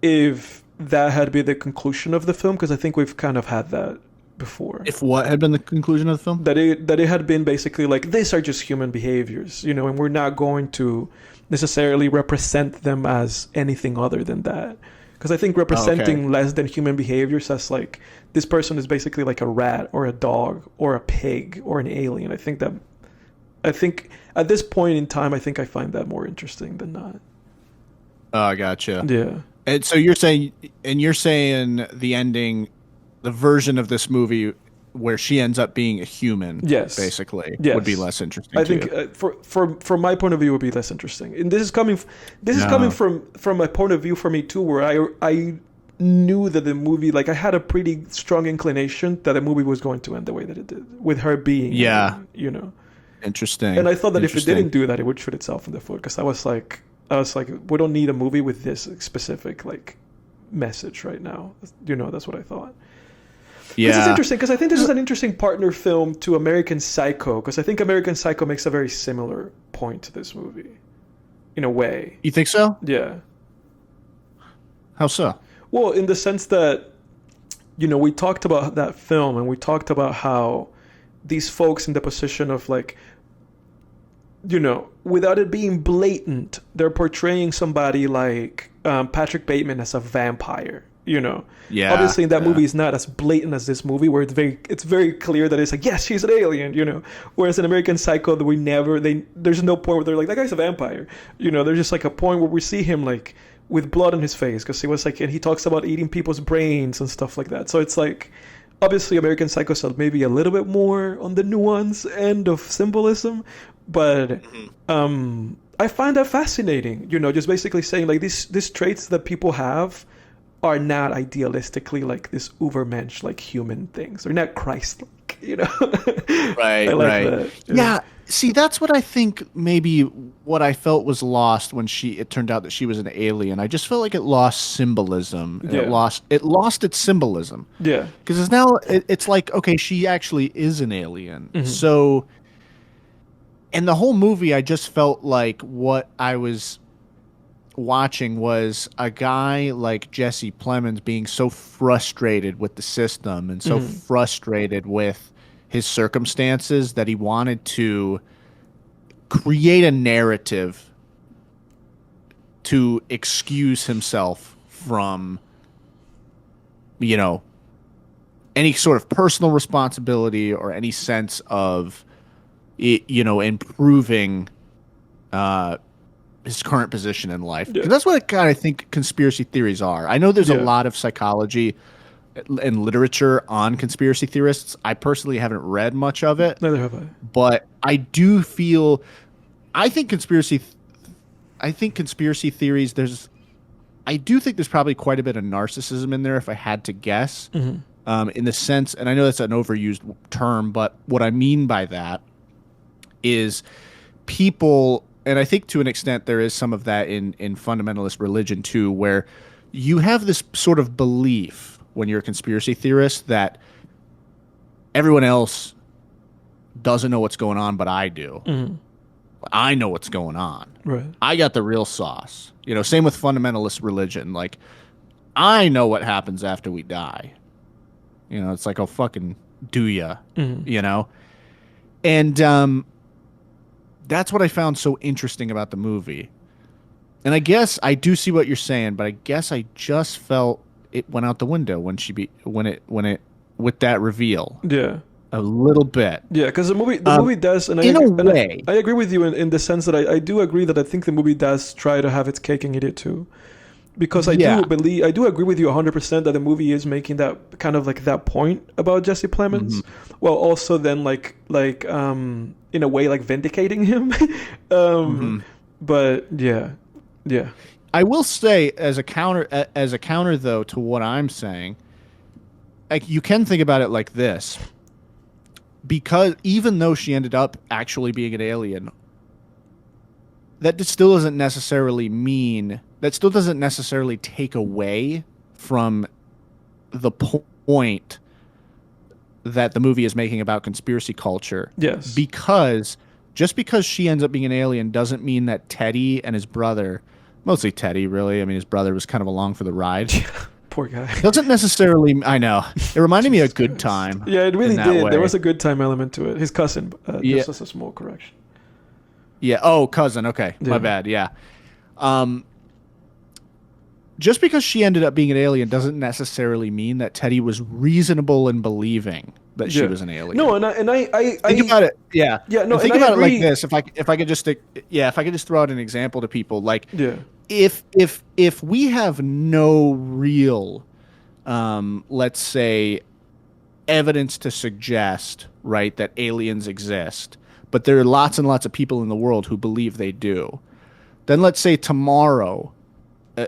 if that had been the conclusion of the film, because I think we've kind of had that before. If what had been the conclusion of the film? That it had been basically like, these are just human behaviors, and we're not going to necessarily represent them as anything other than that. Because I think representing less than human behaviors as like, this person is basically like a rat or a dog or a pig or an alien. I think at this point in time, I think I find that more interesting than not. Oh, gotcha. Yeah. And so you're saying the ending, the version of this movie where she ends up being a human, basically, would be less interesting. I think from my point of view, it would be less interesting. And this is coming from my point of view for me too, where I knew that the movie, like I had a pretty strong inclination that the movie was going to end the way that it did, with her being, interesting. And I thought that if it didn't do that, it would shoot itself in the foot. Because I was like, we don't need a movie with this specific like message right now. That's what I thought. Yeah, this is interesting because I think this is an interesting partner film to American Psycho, because I think American Psycho makes a very similar point to this movie, in a way. You think so? Yeah. How so? Well, in the sense that, we talked about that film and we talked about how these folks in the position of like, without it being blatant, they're portraying somebody like Patrick Bateman as a vampire. Yeah. Obviously, in that movie, it's not as blatant as this movie, where it's very clear that it's like, yes, she's an alien. Whereas in American Psycho, there's no point where they're like, that guy's a vampire. There's just like a point where we see him like with blood on his face, because he was like, and he talks about eating people's brains and stuff like that. So it's like, obviously, American Psycho is maybe a little bit more on the nuance end of symbolism, but I find that fascinating. Just basically saying like these traits that people have are not idealistically like this ubermensch, like human things. They're not Christ-like. like, you know. I Right, like right. that. Yeah. See, that's what I think maybe what I felt was lost when it turned out that she was an alien. I just felt like it lost symbolism. And Yeah. it lost its symbolism. Yeah. Because it's like, okay, she actually is an alien. Hmm. So in the whole movie, I just felt like what I was watching was a guy like Jesse Plemons being so frustrated with the system and so Hmm. frustrated with his circumstances that he wanted to create a narrative to excuse himself from, you know, any sort of personal responsibility or any sense of, improving uh, his current position in life. Yeah. Because that's what I think conspiracy theories are. I know there's a Yeah. lot of psychology and literature on conspiracy theorists. I personally haven't read much of it, Neither have I. but I do feel I think conspiracy I think conspiracy theories I do think there's probably quite a bit of narcissism in there if I had to guess. Hmm. In the sense, and I know that's an overused term, but what I mean by that is people, and I think to an extent there is some of that in fundamentalist religion too, where you have this sort of belief when you're a conspiracy theorist that everyone else doesn't know what's going on, but I do. Hmm. I know what's going on. Right. I got the real sauce. Same with fundamentalist religion. Like, I know what happens after we die. It's like, oh, fucking do ya? Hmm. And that's what I found so interesting about the movie. And I guess I do see what you're saying, but I guess I just felt it went out the window with that reveal Yeah. a little bit. Yeah, because the movie does, and In a way. I agree with you in the sense that I do agree that I think the movie does try to have its cake and eat it too, because I do agree with you 100% that the movie is making that kind of like that point about Jesse Plemons, while also then in a way like vindicating him. But yeah, yeah, I will say as a counter though to what I'm saying, like you can think about it like this. Because even though she ended up actually being an alien, that still doesn't necessarily take away from the point that the movie is making about conspiracy culture. yes, Because just because she ends up being an alien doesn't mean that Teddy and his brother, mostly Teddy, really, I mean, his brother was kind of along for the ride. poor guy. Doesn't necessarily, I know. It reminded me of Good Time. Yeah, it really in that did. way. There was a good time element to it. His cousin, Yeah. just as a small correction. Yeah. Oh, cousin. Okay. Yeah. My bad. Yeah. Just because she ended up being an alien doesn't necessarily mean that Teddy was reasonable in believing that she was an alien. No, and I Think about it. Yeah. Yeah, no, And think and I about it like agree. this. If I could just throw out an example to people, like yeah, if we have no real, let's say, evidence to suggest, right, that aliens exist, but there are lots and lots of people in the world who believe they do, then let's say tomorrow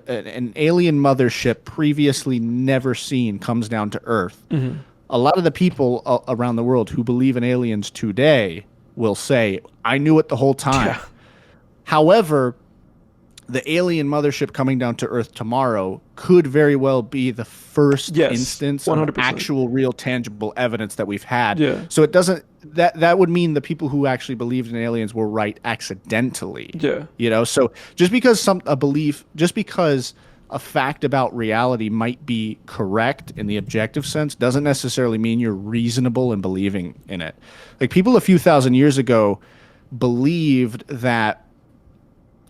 an alien mothership previously never seen comes down to Earth. Mm-hmm. A lot of the people around the world who believe in aliens today will say, I knew it the whole time. Yeah. However, the alien mothership coming down to Earth tomorrow could very well be the first instance 100%. of actual, real, tangible evidence that we've had. Yeah. So it doesn't that would mean the people who actually believed in aliens were right accidentally. Yeah. So just because a fact about reality might be correct in the objective sense doesn't necessarily mean you're reasonable in believing in it. Like people a few thousand years ago believed that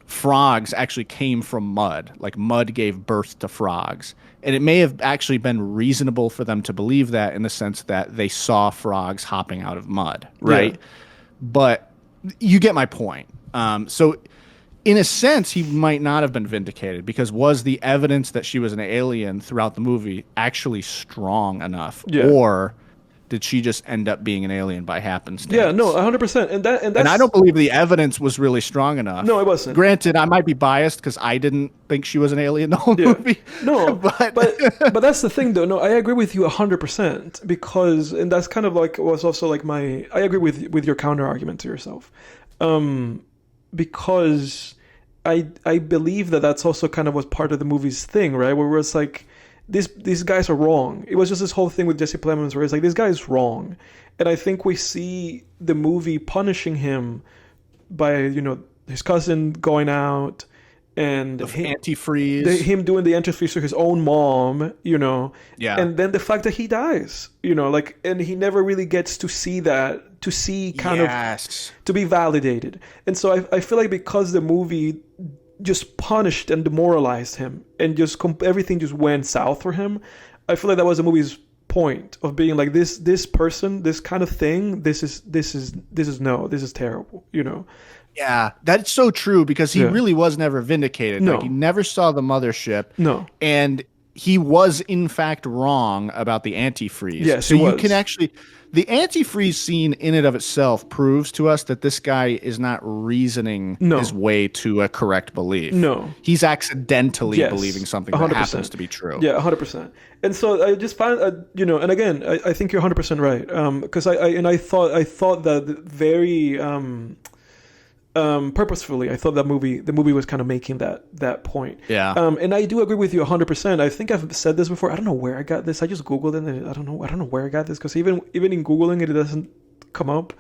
frogs actually came from mud, like mud gave birth to frogs. And it may have actually been reasonable for them to believe that in the sense that they saw frogs hopping out of mud, right? Yeah. But you get my point. So in a sense, he might not have been vindicated because was the evidence that she was an alien throughout the movie actually strong enough? Yeah. Or did she just end up being an alien by happenstance? Yeah, no, 100%. And I don't believe the evidence was really strong enough. No, it wasn't. Granted, I might be biased because I didn't think she was an alien the whole movie. No, but but that's the thing, though. No, I agree with you 100% because, and that's kind of like was also like I agree with your counter argument to yourself, because I believe that's also kind of was part of the movie's thing, right? Where it's like these guys are wrong. It was just this whole thing with Jesse Plemons where it's like this guy is wrong, and I think we see the movie punishing him by his cousin going out and antifreeze, him doing the antifreeze to his own mom, yeah, and then the fact that he dies, and he never really gets to see that, kind of to be validated. And so I feel like because the movie just punished and demoralized him and just everything just went south for him, I feel like that was the movie's point of being like this person, this kind of thing, this is terrible, Yeah, that's so true because he really was never vindicated. No. Like he never saw the mothership. No. And he was in fact wrong about the antifreeze. Yes, so you can actually the antifreeze scene in and of itself proves to us that this guy is not reasoning his way to a correct belief. No. He's accidentally believing something 100%. That happens to be true. Yeah, 100%. And so I just find, and again, I think you're 100% right. Because I thought that very purposefully, I thought the movie was kind of making that point. Yeah. And I do agree with you 100%. I think I've said this before. I don't know where I got this. I just Googled it and I don't know where I got this because even in Googling it doesn't come up.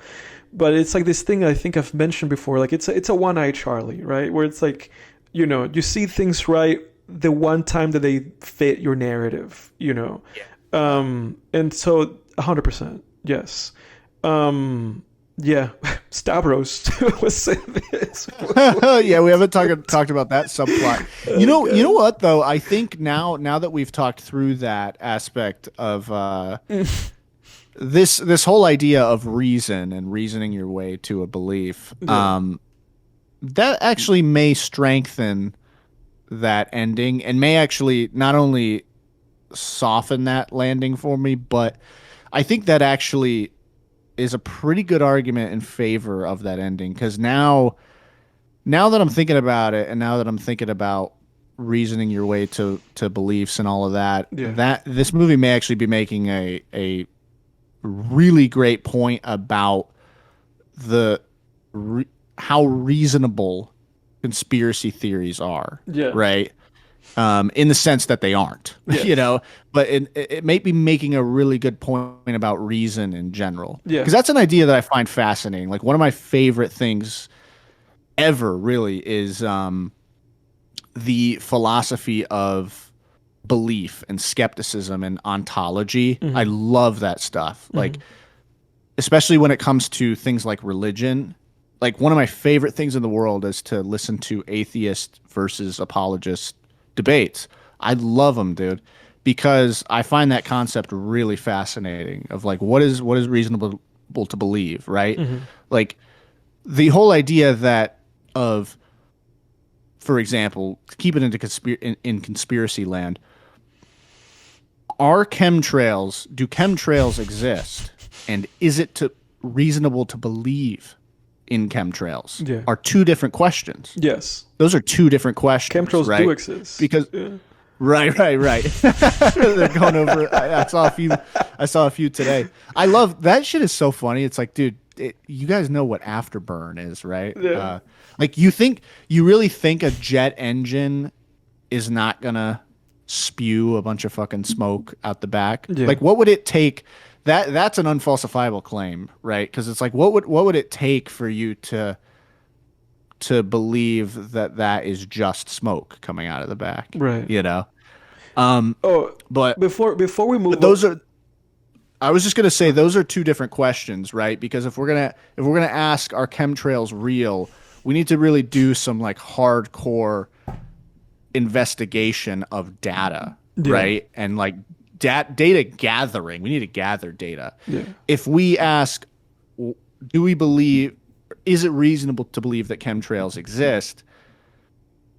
But it's like this thing I think I've mentioned before. Like it's a one-eyed Charlie, right? Where it's like, you see things right the one time that they fit your narrative, Yeah. And so 100%, yes. Yeah, Stavros was saying this. Yeah, we haven't talked about that subplot. You know what though? I think now that we've talked through that aspect of this whole idea of reason and reasoning your way to a belief, that actually may strengthen that ending and may actually not only soften that landing for me, but I think that actually is a pretty good argument in favor of that ending because now that I'm thinking about it and now that I'm thinking about reasoning your way to beliefs and all of that, that this movie may actually be making a really great point about how reasonable conspiracy theories are, right? In the sense that they aren't, but it may be making a really good point about reason in general. Yeah. Because that's an idea that I find fascinating. Like one of my favorite things ever really is the philosophy of belief and skepticism and ontology. Mm-hmm. I love that stuff. Mm-hmm. Like, especially when it comes to things like religion. Like one of my favorite things in the world is to listen to atheist versus apologist debates. I love them, dude, because I find that concept really fascinating of like what is reasonable to believe, right? Mm-hmm. Like the whole idea that of, for example, keep it into in conspiracy land, do chemtrails exist, and is it reasonable to believe in chemtrails? Yeah. Are two different questions. Yes. Those are two different questions. Chemtrails do exist. Because right. They're going over. I saw a few today. I love that shit is so funny. It's like, dude, you guys know what afterburn is, right? Yeah. Like you really think a jet engine is not gonna spew a bunch of fucking smoke out the back? Yeah. Like what would it take? That's an unfalsifiable claim, right? Because it's like, what would it take for you to believe that is just smoke coming out of the back, right? But before we move, I was just gonna say those are two different questions, right? Because if we're gonna ask, are chemtrails real, we need to really do some like hardcore investigation of data, right? And like data gathering. We need to gather data. Yeah. If we ask, do we believe, is it reasonable to believe that chemtrails exist?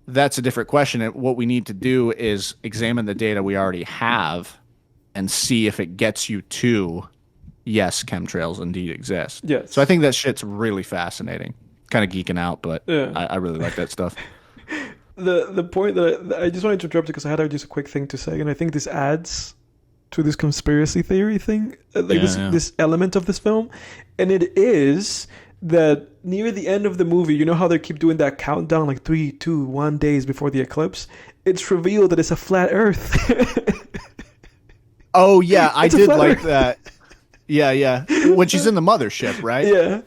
That's a different question. And what we need to do is examine the data we already have and see if it gets you to, yes, chemtrails indeed exist. Yes. So I think that shit's really fascinating. Kind of geeking out, but Yeah. I really like that stuff. The point that I just wanted to interrupt because I had just a quick thing to say, and I think this adds to this conspiracy theory thing, like this element of this film, and it is that near the end of the movie, you know how they keep doing that countdown, like 3, 2, 1 days before the eclipse. It's revealed that it's a flat Earth. Oh yeah, I did like Earth. that. Yeah. When she's in the mothership, right? Yeah.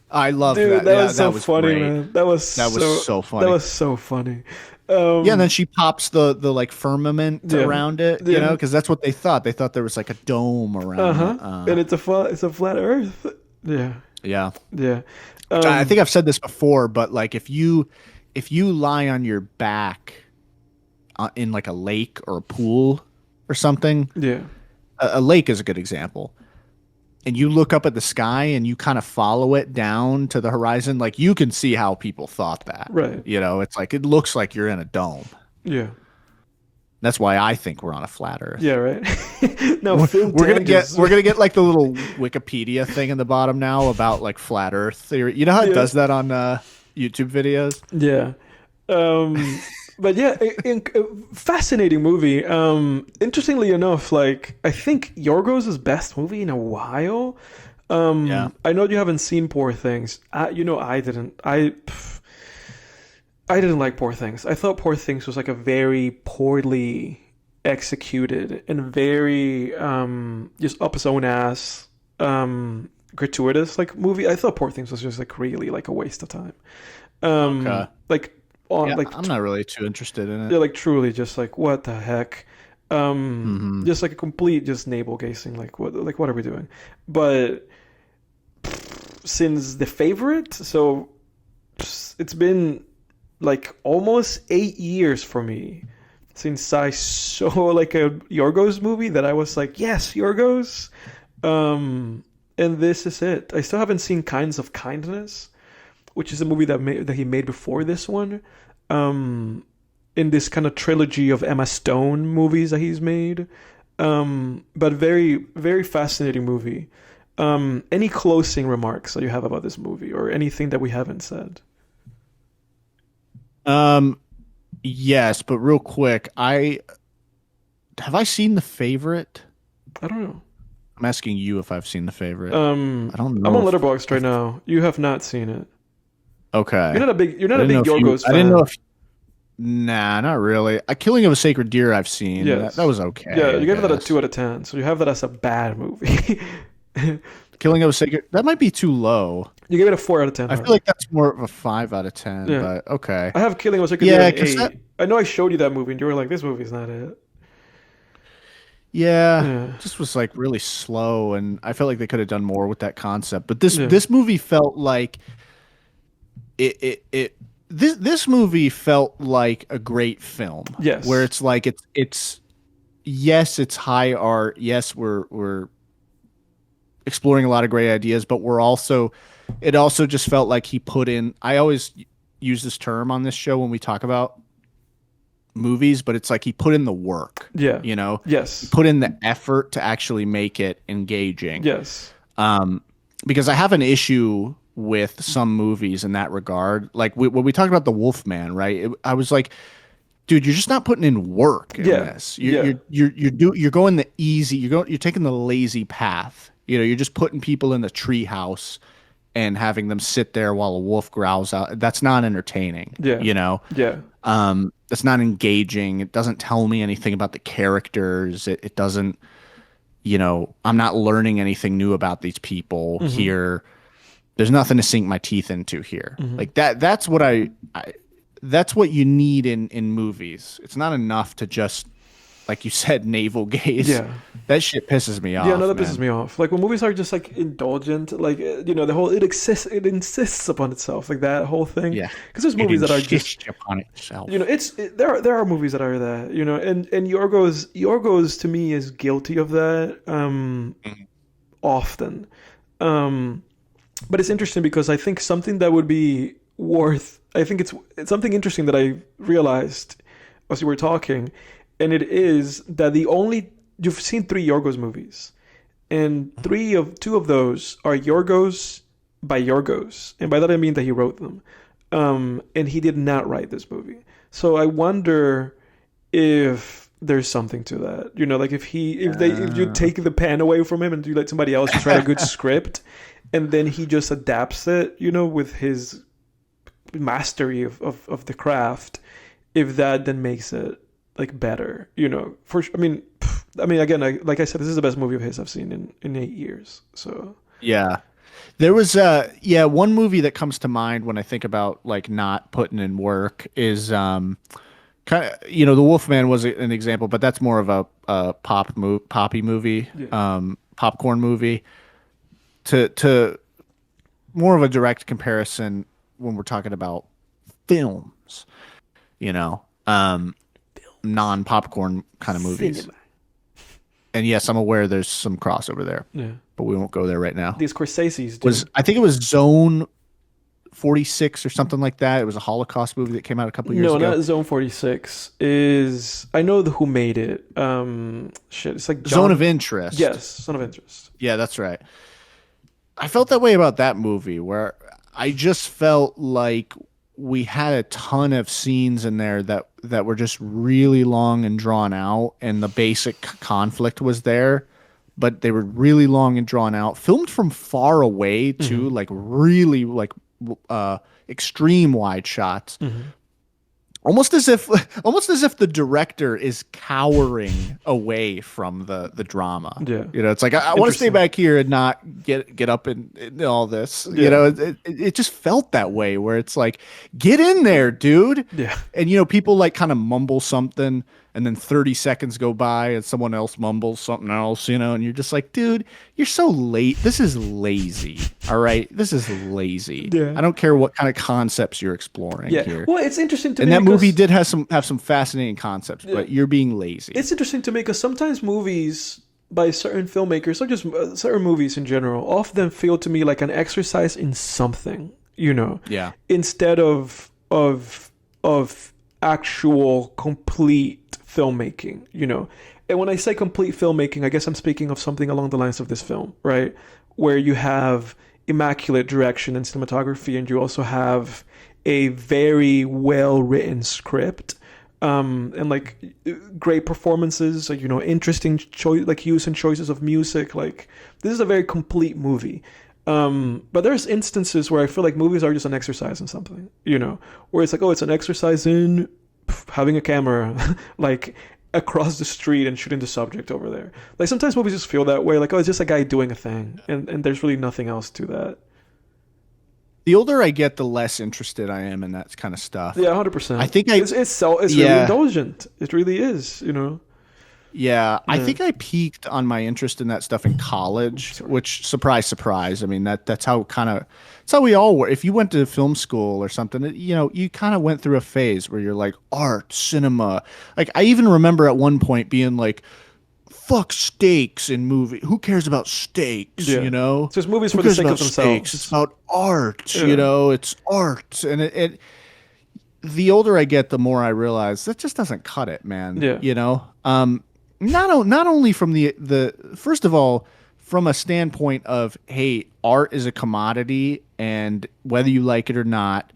I love Dude, that. that Yeah, was so was funny, great. man. That was so funny. That was so funny. Yeah, and then she pops the like firmament Yeah. around it, you know, because that's what they thought. They thought there was like a dome around it. And it's a flat Earth. Yeah. Yeah. Yeah. I think I've said this before, but like if you lie on your back in like a lake or a pool or something, yeah. A lake is a good example. And you look up at the sky and you kind of follow it down to the horizon, like you can see how people thought that. Right. You know, it's like it looks like you're in a dome. Yeah. That's why I think we're on a flat Earth. Yeah, right. No, we're gonna get like the little Wikipedia thing in the bottom now about like flat Earth theory. You know how it does that on YouTube videos? Yeah. But yeah, fascinating movie. Interestingly enough, like I think Yorgos' best movie in a while. I know you haven't seen Poor Things. I didn't. I didn't like Poor Things. I thought Poor Things was like a very poorly executed and very just up his own ass gratuitous like movie. I thought Poor Things was just like really like a waste of time. Okay. I'm not really too interested in it. Yeah, like truly just like what the heck. Just like a complete just navel gazing, like what are we doing? But since The Favorite, so it's been like almost 8 years for me since I saw like a Yorgos movie that I was like, yes, Yorgos. And this is it. I still haven't seen Kinds of Kindness, which is a movie that he made before this one, in this kind of trilogy of Emma Stone movies that he's made. But very, very fascinating movie. Any closing remarks that you have about this movie or anything that we haven't said? Yes, but real quick, have I seen The Favorite? I don't know. I'm asking you if I've seen The Favorite. I don't know. I'm on Letterboxd right now. You have not seen it. Okay. You're not a big Yorgos fan. I didn't know if. Nah, not really. A Killing of a Sacred Deer I've seen. Yes. That was okay. Yeah, you gave that a 2 out of 10, so you have that as a bad movie. Killing of a Sacred. That might be too low. You gave it a 4 out of 10. I feel like that's more of a 5 out of 10. Yeah. But okay. I have Killing of a Sacred Deer at 8. I know I showed you that movie, and you were like, "This movie's not it." Yeah, just was like really slow, and I felt like they could have done more with that concept. But this movie felt like this movie felt like a great film. Yes, where it's like it's yes, it's high art. Yes, we're exploring a lot of great ideas, but it also just felt like he put in. I always use this term on this show when we talk about movies, but it's like he put in the work. Yeah. You know? Yes. He put in the effort to actually make it engaging. Yes. Because I have an issue with some movies in that regard. Like when we talked about The Wolfman, right? I was like, dude, you're just not putting in work in this. You're going the easy, you're taking the lazy path. You know, you're just putting people in the treehouse and having them sit there while a wolf growls out. That's not entertaining. Yeah. You know? Yeah. That's not engaging. It doesn't tell me anything about the characters. It doesn't, you know, I'm not learning anything new about these people here. There's nothing to sink my teeth into here. Like that's what that's what you need in movies. It's not enough to just, like you said, navel gaze. Yeah. That shit pisses me off. Yeah, no, that pisses me off. Like when movies are just like indulgent, like, you know, the whole, it insists upon itself, like that whole thing. Yeah. Because there's movies that are just upon itself. You know, there are movies that are that, you know, and Yorgos to me is guilty of that often. But it's interesting because I think something that would be it's something interesting that I realized as you were talking, and it is that you've seen 3 Yorgos movies, and two of those are Yorgos by Yorgos, and by that I mean that he wrote them. And he did not write this movie. So I wonder if there's something to that. You know, like if you take the pen away from him and you let somebody else just write a good script, and then he just adapts it, you know, with his mastery of the craft, if that then makes it like better, you know. I mean again, like I said, this is the best movie of his I've seen in 8 years. So yeah. There was one movie that comes to mind when I think about like not putting in work is kind of, you know, The Wolfman was an example, but that's more of a poppy movie, Yeah. Popcorn movie. To more of a direct comparison when we're talking about films, you know, non-popcorn kind of movies. Cinema. And yes, I'm aware there's some crossover there, Yeah. but we won't go there right now. These Scorsese's do. I think it was Zone 46 or something like that. It was a Holocaust movie that came out a couple years ago. No, not Zone 46. I know who made it. It's like Zone of Interest. Yes, Zone of Interest. Yeah, that's right. I felt that way about that movie, where I just felt like we had a ton of scenes in there that were just really long and drawn out, and the basic conflict was there, but they were really long and drawn out, filmed from far away too, like really like extreme wide shots. Almost as if the director is cowering away from the drama. Yeah. You know, it's like, I want to stay back here and not get up in all this. Yeah. You know, it just felt that way, where it's like, get in there, dude. Yeah. And, you know, people like kind of mumble something, and then 30 seconds go by and someone else mumbles something else, you know, and you're just like, dude, you're so late. This is lazy. All right. This is lazy. Yeah. I don't care what kind of concepts you're exploring here. Well, it's interesting to And me that because movie did have some fascinating concepts, but you're being lazy. it's interesting to me because sometimes movies by certain filmmakers, or just certain movies in general, often feel to me like an exercise in something, you know. Yeah. Instead of actual complete filmmaking, you know. And when I say complete filmmaking, I guess I'm speaking of something along the lines of this film, right? Where you have immaculate direction and cinematography, and you also have a very well written script, and like great performances, like, you know, interesting choice, like use and choices of music. Like, this is a very complete movie. But there's instances where I feel like movies are just an exercise in something, you know, where it's like, oh, it's an exercise in having a camera like across the street and shooting the subject over there. Like, sometimes movies just feel that way, like, oh, it's just a guy doing a thing, and there's really nothing else to that. The older I get, the less interested I am in that kind of stuff. Yeah, 100%. I think it's really indulgent. It really is, you know. Yeah, I think I peaked on my interest in that stuff in college, which, surprise, surprise. I mean, that's how we all were. If you went to film school or something, you know, you kind of went through a phase where you're like, art, cinema. Like, I even remember at one point being like, fuck stakes in movie. Who cares about stakes? Yeah. You know, it's just movies for the sake of themselves. It's about art. You know, it's art, and it. The older I get, the more I realize that just doesn't cut it, man. Yeah. You know, not only from the first of all, from a standpoint of, hey, art is a commodity, and whether you like it or not,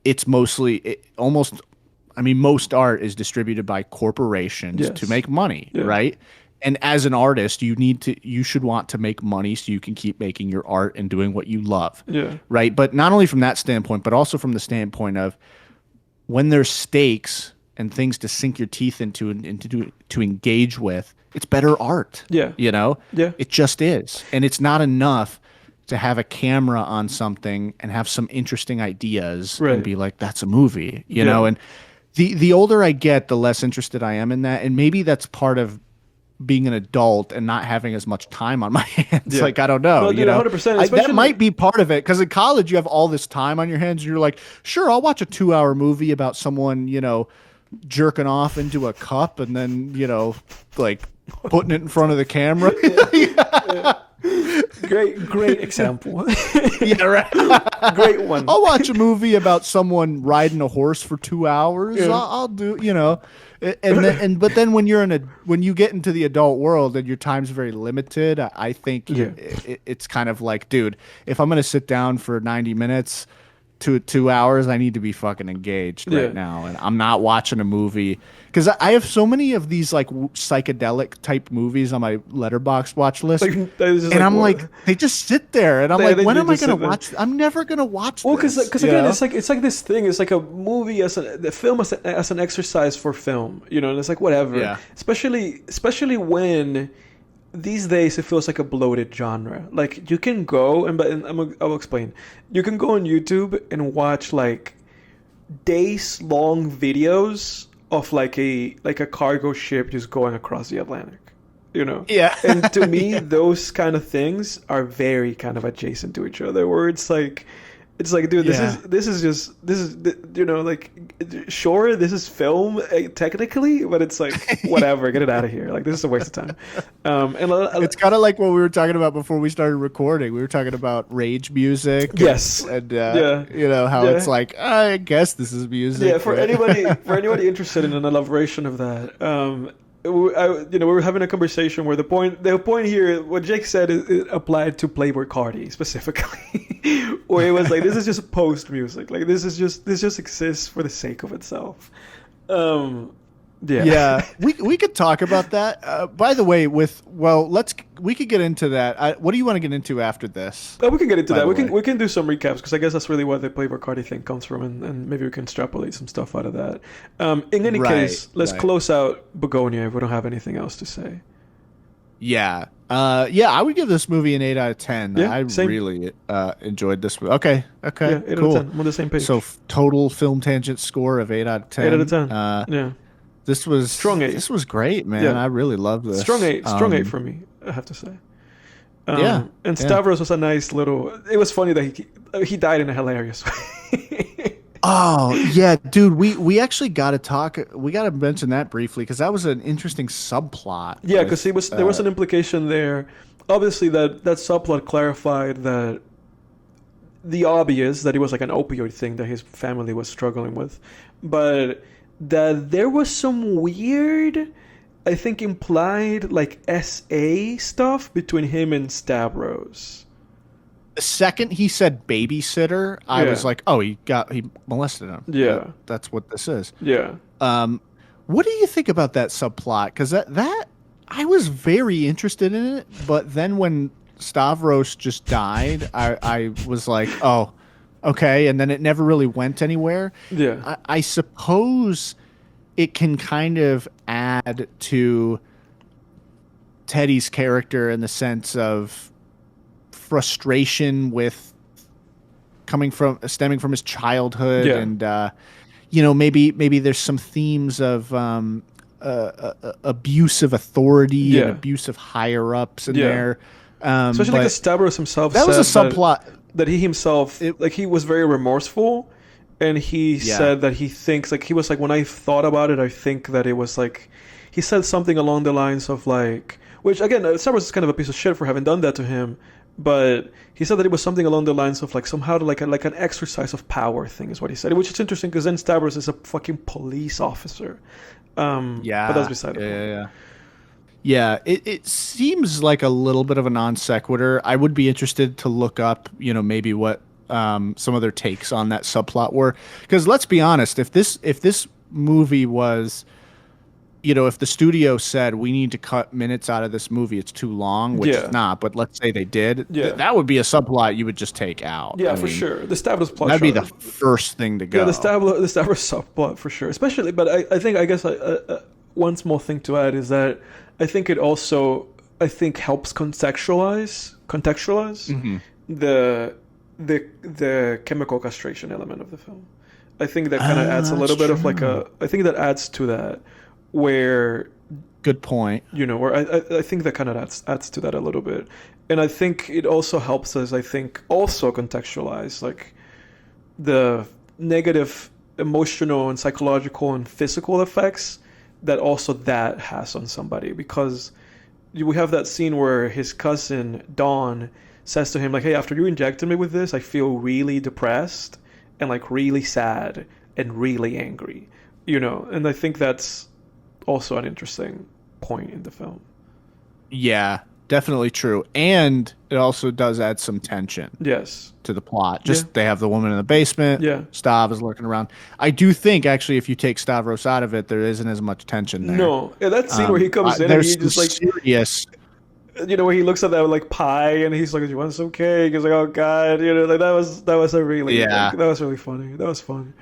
it's mostly most art is distributed by corporations to make money, right? And as an artist, you should want to make money so you can keep making your art and doing what you love. Yeah. Right. But not only from that standpoint, but also from the standpoint of when there's stakes and things to sink your teeth into and to engage with, it's better art. Yeah. You know? Yeah. It just is. And it's not enough to have a camera on something and have some interesting ideas and be like, that's a movie, you know? And the older I get, the less interested I am in that. And maybe that's part of being an adult and not having as much time on my hands. Like, I don't know. Well, you know, 100%, that might be part of it. Because in college, you have all this time on your hands, and you're like, sure, I'll watch a 2-hour movie about someone, you know, jerking off into a cup and then, you know, like putting it in front of the camera. Great example. Yeah, right. Great one. I'll watch a movie about someone riding a horse for 2 hours. Yeah. I'll do, but then when you get into the adult world and your time's very limited, I think Yeah. it's kind of like, dude, if I'm gonna sit down for 90 minutes to 2 hours, I need to be fucking engaged Yeah. right now, and I'm not watching a movie because I have so many of these like psychedelic type movies on my Letterboxd watch list, Like, that is just and I'm what- like, they just sit there, and I'm They- like, they- when they am I just gonna sit there. watch? I'm never gonna watch. Well, this, because you again, know? it's like this thing. It's like a movie the film as an exercise for film, and it's like whatever. Yeah. Especially when these days it feels like a bloated genre. Like you can go and I'll explain. You can go on YouTube and watch like days long videos of like a cargo ship just going across the Atlantic. Yeah. And to me, those kind of things are very kind of adjacent to each other. Where it's like, dude, Yeah. this is like, sure, this is film technically, but it's like whatever, get it out of here. Like this is a waste of time. It's kind of like what we were talking about before we started recording. We were talking about rage music. Yes. And Yeah. how Yeah. it's like, I guess this is music. Yeah, for anybody interested in an elaboration of that, we were having a conversation where the point here, what Jake said, it applied to Playboi Carti specifically, where it was like, this is just post music, like this just exists for the sake of itself. Yeah, we could talk about that. By the way, we could get into that. What do you want to get into after this? We can get into that. the way. We can do some recaps because I guess that's really what the Playboi Carti thing comes from, and maybe we can extrapolate some stuff out of that. In any case, let's close out Bugonia if we don't have anything else to say. Yeah. I would give this movie an 8 out of 10. Yeah, I same. really enjoyed this movie. Okay, Yeah, 8 cool. out of 10. I'm on the same page. So total film tangent score of 8 out of 10. 8 out of 10. Yeah. This was Strong 8. This was great, man. Yeah. I really loved this. Strong 8 for me, I have to say. Yeah, And Stavros was a nice little. It was funny that he died in a hilarious way. Oh yeah, dude. We actually got to talk. We got to mention that briefly because that was an interesting subplot. Yeah, because there was an implication there. Obviously, that subplot clarified that the obvious that it was like an opioid thing that his family was struggling with, but that there was some weird, I think, implied like SA stuff between him and Stavros. The second he said babysitter, I was like, oh, he molested him. Yeah. That's what this is. Yeah. What do you think about that subplot? Because that I was very interested in it, but then when Stavros just died, I was like, oh, okay, and then it never really went anywhere. Yeah. I suppose it can kind of add to Teddy's character in the sense of frustration with stemming from his childhood, Yeah. and maybe there's some themes of abuse of authority Yeah. and abuse of higher ups in Yeah. there. Especially but because Stavros himself that was a said subplot. that he himself, he was very remorseful, and he said that he thinks, like, he was like, when I thought about it, I think that it was like, he said something along the lines of like, which again, Stavros is kind of a piece of shit for having done that to him, but he said that it was something along the lines of like somehow like an exercise of power thing is what he said, which is interesting because then Stavros is a fucking police officer. But that's beside the point. Yeah, it seems like a little bit of a non sequitur. I would be interested to look up, maybe what some of their takes on that subplot were. Because let's be honest, if this movie was, if the studio said we need to cut minutes out of this movie, it's too long, which it's not. But let's say they did, that would be a subplot you would just take out. Yeah, for sure. The Stavros plot that'd be the first thing to go. Yeah, the Stavros subplot for sure. Especially, but I think one small thing to add is that I think it also helps contextualize the chemical castration element of the film. I think that kind of adds a little bit of like I think that adds to that where. Good point. Where I think that kind of adds to that a little bit, and I think it also helps us. I think also contextualize like the negative emotional and psychological and physical effects that also that has on somebody, because we have that scene where his cousin Dawn says to him like, "Hey, after you injected me with this, I feel really depressed and like really sad and really angry," And I think that's also an interesting point in the film. Yeah, definitely true. And it also does add some tension Yes. to the plot. Just they have the woman in the basement. Yeah. Stav is lurking around. I do think actually if you take Stavros out of it, there isn't as much tension there. No, yeah, that scene where he comes in and he just like serious. Where he looks at that like pie and he's like, "Do you want some cake?" He's like, "Oh God," like that was a really that was really funny. That was funny.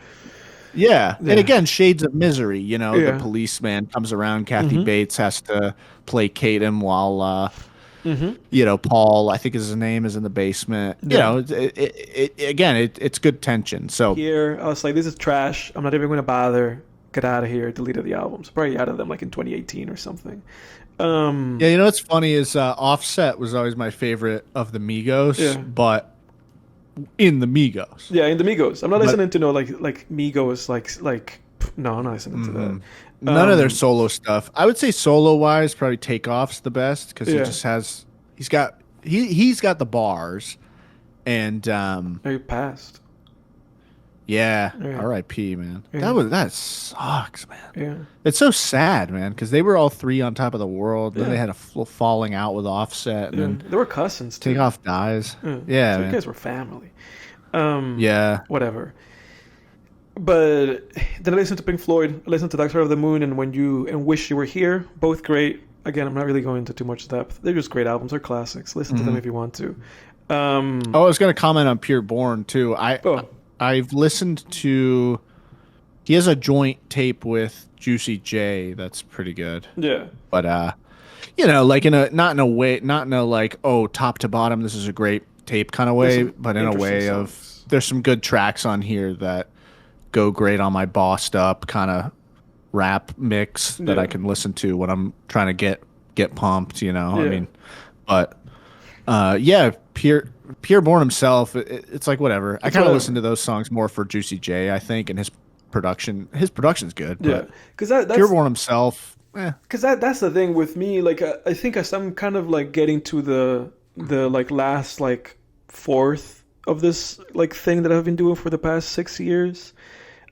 Yeah. And again, shades of misery. The policeman comes around. Kathy Mm-hmm. Bates has to placate him while Paul, I think is his name, is in the basement. Yeah. It's good tension. So here I was like, "This is trash. I'm not even going to bother. Get out of here." Deleted the albums. Probably added them like in 2018 or something. What's funny is Offset was always my favorite of the Migos, but in the Migos. Yeah, in the Migos. I'm not listening to like Migos no, I'm not listening to that. None of their solo stuff. I would say solo wise, probably Takeoff's the best because he just has he's got the bars and He passed. Yeah, R.I.P. man. Yeah. That sucks, man. Yeah, it's so sad, man, because they were all three on top of the world. Then they had a falling out with Offset, and then they were cousins too. Takeoff dies. Yeah, so you guys were family. Whatever. But then I listened to Pink Floyd. I listened to Dark Side of the Moon and Wish You Were Here. Both great. Again, I'm not really going into too much depth. They're just great albums. They're classics. Listen to them if you want to. I was going to comment on Pure Born too. I've listened to. He has a joint tape with Juicy J that's pretty good. Yeah. But like not in a way, like, oh, top to bottom, this is a great tape kind of way, but in a way of there's some good tracks on here that go great on my bossed up kind of rap mix that I can listen to when I'm trying to get pumped. I mean, but Pure Born himself, it's like whatever. I kind of listen to those songs more for Juicy J, I think, and his production's good. Yeah, because that's Pure Born himself. Because that's the thing with me. Like I think as I'm kind of like getting to the like last like fourth of this like thing that I've been doing for the past 6 years,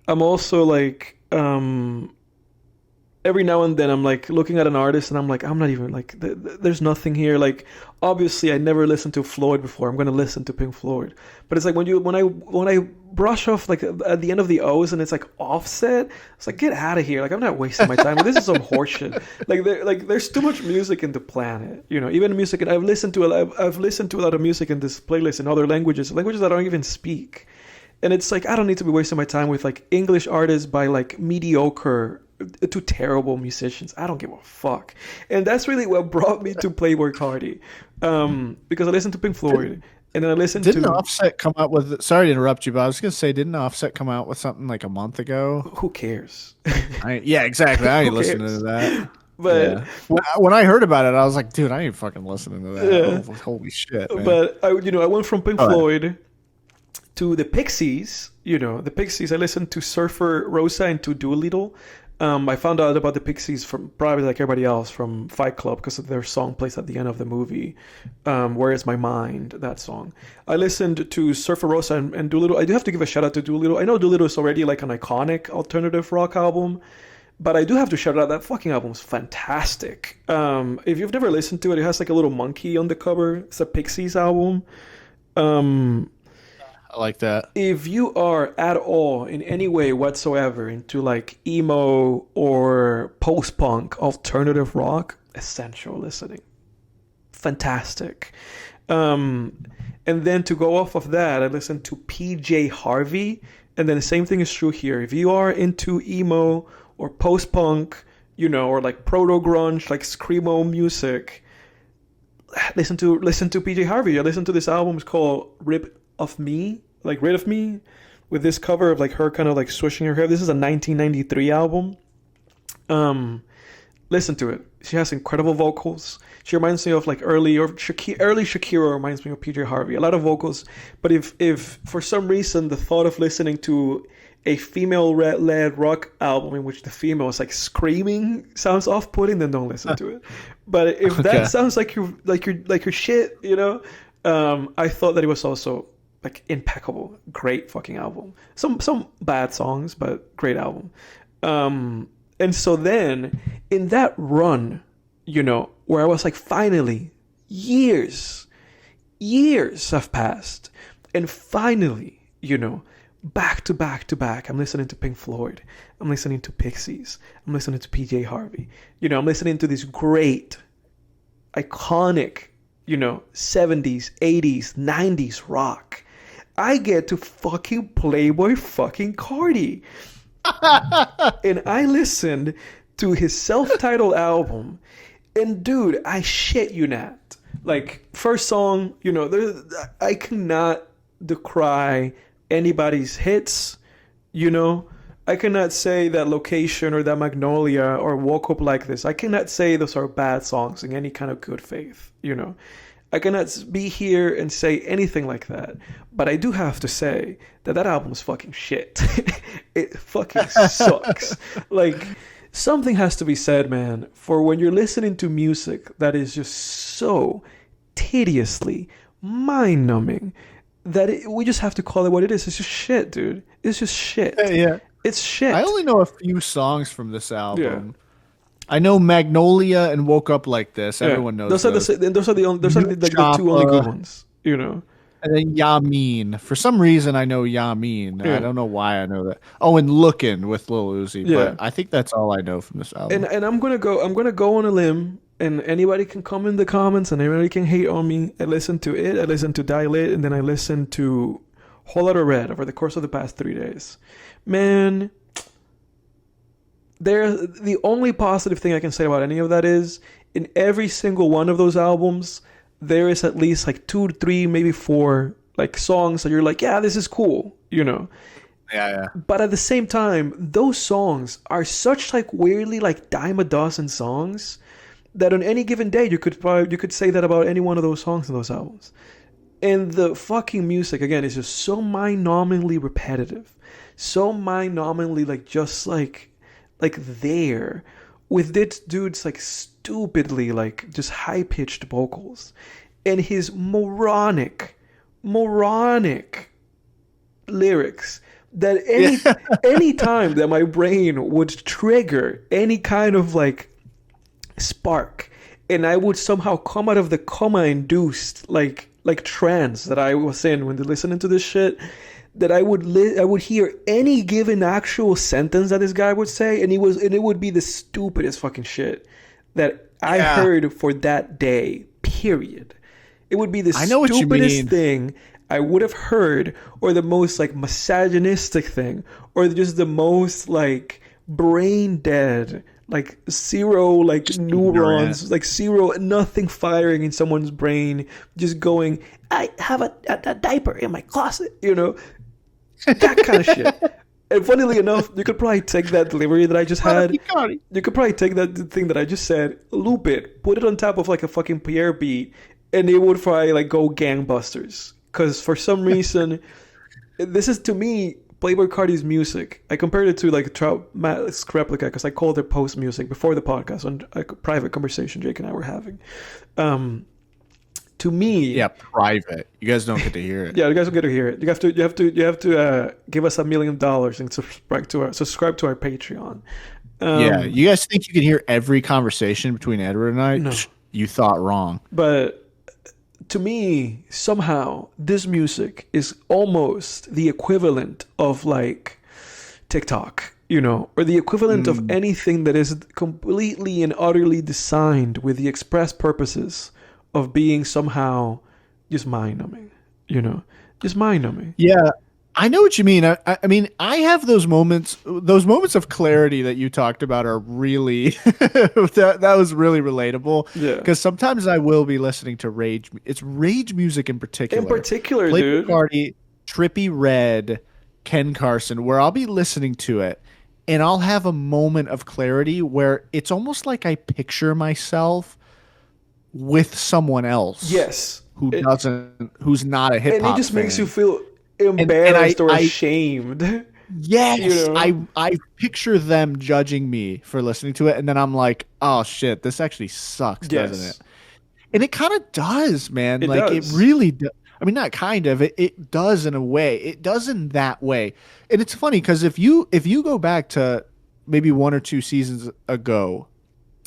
I'm also like every now and then I'm like looking at an artist and I'm like, I'm not even like there's nothing here. Like obviously I never listened to Floyd before. I'm gonna listen to Pink Floyd, but it's like when I brush off like at the end of the O's and it's like Offset, it's like, get out of here. Like I'm not wasting my time. This is some horseshit. Like there's too much music in the planet. Even music, and I've listened to a lot of music in this playlist in other languages that I don't even speak. And it's like I don't need to be wasting my time with like English artists by like mediocre to terrible musicians. I don't give a fuck. And that's really what brought me to Playboi Carti. Because I listened to Pink Floyd and then I listened Didn't Offset come out with, sorry to interrupt you, but I was going to say, didn't Offset come out with something like a month ago? Who cares? Yeah, exactly. I ain't listening to that. But when I heard about it, I was like, dude, I ain't fucking listening to that. Yeah. Holy shit, man. But I went from Pink Floyd to the Pixies. The Pixies. I listened to Surfer Rosa and to Doolittle. I found out about the Pixies from probably like everybody else from Fight Club because their song plays at the end of the movie. Where Is My Mind? That song. I listened to Surfer Rosa and Doolittle. I do have to give a shout out to Doolittle. I know Doolittle is already like an iconic alternative rock album, but I do have to shout out that fucking album is fantastic. If you've never listened to it, it has like a little monkey on the cover. It's a Pixies album. I like that. If you are at all in any way whatsoever into like emo or post-punk alternative rock, essential listening. Fantastic. And then to go off of that, I listened to PJ Harvey. And then the same thing is true here. If you are into emo or post-punk, or like proto-grunge, like screamo music, listen to PJ Harvey. I listened to this album. It's called Rid of Me, with this cover of like her kind of like swishing her hair. This is a 1993 album. Listen to it. She has incredible vocals. She reminds me of like early Shakira reminds me of PJ Harvey. A lot of vocals, but if for some reason the thought of listening to a female-led rock album in which the female is like screaming sounds off-putting, then don't listen to it. But if that sounds like your shit, you know, I thought that it was also like impeccable, great fucking album. Some bad songs, but great album. And so then in that run, you know, where I was like, finally, years have passed, and finally, you know, back to back to back, I'm listening to Pink Floyd, I'm listening to Pixies, I'm listening to PJ Harvey, you know, I'm listening to this great, iconic, you know, 70s, 80s, 90s rock. I get to fucking Playboi fucking Carti. And I listened to his self-titled album, and dude, I shit you not. Like, first song, you know, I cannot decry anybody's hits, you know. I cannot say that Location or that Magnolia or Woke Up Like This, I cannot say those are bad songs in any kind of good faith, you know. I cannot be here and say anything like that. But I do have to say that album is fucking shit. It fucking sucks. Like, something has to be said, man, for when you're listening to music that is just so tediously mind-numbing that we just have to call it what it is. It's just shit, dude. It's just shit. Yeah. It's shit. I only know a few songs from this album. Yeah. I know Magnolia and Woke Up Like This. Everyone knows those. Those are the two only good ones, you know. And then Yamin. For some reason, I know Yamin. Yeah. I don't know why I know that. Oh, and Lookin' with Lil Uzi. Yeah. But I think that's all I know from this album. And I'm gonna go on a limb, and anybody can come in the comments, and anybody can hate on me. I listened to it. I listened to Dilate, and then I listened to Whole Lotta Red over the course of the past 3 days. Man. The only positive thing I can say about any of that is, in every single one of those albums, there is at least like 2 to 3, maybe 4 like songs that you're like, yeah, this is cool, you know. Yeah. But at the same time, those songs are such like weirdly like dime a dozen songs that on any given day you could say that about any one of those songs in those albums. And the fucking music again is just so mind-numbingly repetitive, so mind-numbingly like just like there, with this dude's like stupidly like just high-pitched vocals and his moronic lyrics that any time that my brain would trigger any kind of like spark and I would somehow come out of the coma-induced like trance that I was in when listening to this shit, that I would hear any given actual sentence that this guy would say, and it would be the stupidest fucking shit that I heard for that day. Period. It would be the stupidest thing I would have heard, or the most like misogynistic thing, or just the most like brain dead, like zero like just neurons, ignorant. Like zero, nothing firing in someone's brain, just going, I have a diaper in my closet, you know. That kind of shit. And funnily enough, you could probably take that delivery that I just had. You could probably take that thing that I just said, loop it, put it on top of like a fucking Pierre beat, and it would probably like go gangbusters. Because for some reason, this is to me Playboi Carti's music. I compared it to like Troutmask Replica because I called it post music before the podcast on a private conversation Jake and I were having. To me, private. You guys don't get to hear it. Yeah, you guys don't get to hear it. You have to give us $1 million and subscribe to our Patreon. You guys think you can hear every conversation between Edward and I? No, you thought wrong. But to me, somehow, this music is almost the equivalent of like TikTok, you know, or the equivalent of anything that is completely and utterly designed with the express purposes of being somehow just mind-numbing, you know, just mind-numbing. Yeah, I know what you mean. I mean, I have those moments of clarity that you talked about are really, that was really relatable. Yeah. Because sometimes I will be listening to rage. It's rage music in particular. Dude. Party, Trippie Redd, Ken Carson, where I'll be listening to it and I'll have a moment of clarity where it's almost like I picture myself with someone else. Yes. Who's not a hip hop And it just fan. makes you feel embarrassed or ashamed. You Yes, know? I picture them judging me for listening to it, and then I'm like, oh shit, this actually sucks, doesn't it? Yes, And it kind of does, man. it Like it does. really does. I mean, not kind of. It does in a way. It does in that way. And it's funny because if you go back to maybe 1 or 2 seasons ago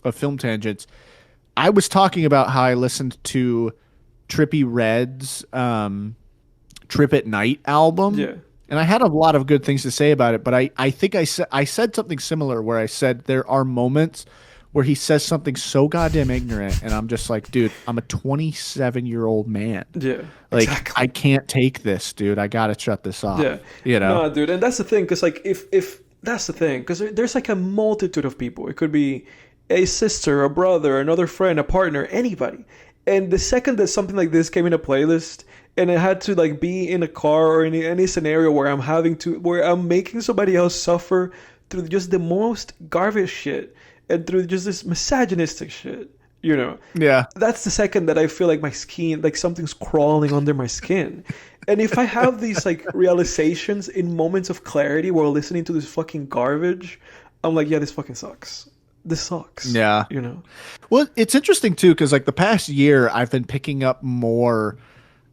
of Film Tangents, I was talking about how I listened to Trippy Red's Trip at Night album, Yeah. and I had a lot of good things to say about it. But I think I said something similar where I said there are moments where he says something so goddamn ignorant, and I'm just like, dude, I'm a 27-year-old man. Yeah, Like, exactly. I can't take this, dude. I gotta shut this off. Yeah. You know? No, dude, and that's the thing, because like if that's the thing, because there's like a multitude of people. It could be a sister, a brother, another friend, a partner, anybody. And the second that something like this came in a playlist, and it had to like be in a car or any scenario where I'm making somebody else suffer through just the most garbage shit and through just this misogynistic shit, you know. Yeah. That's the second that I feel like my skin, like something's crawling under my skin. And if I have these like realizations in moments of clarity while listening to this fucking garbage, I'm like, yeah, this fucking sucks. This sucks. Yeah. You know? Well, it's interesting too because like the past year, I've been picking up more.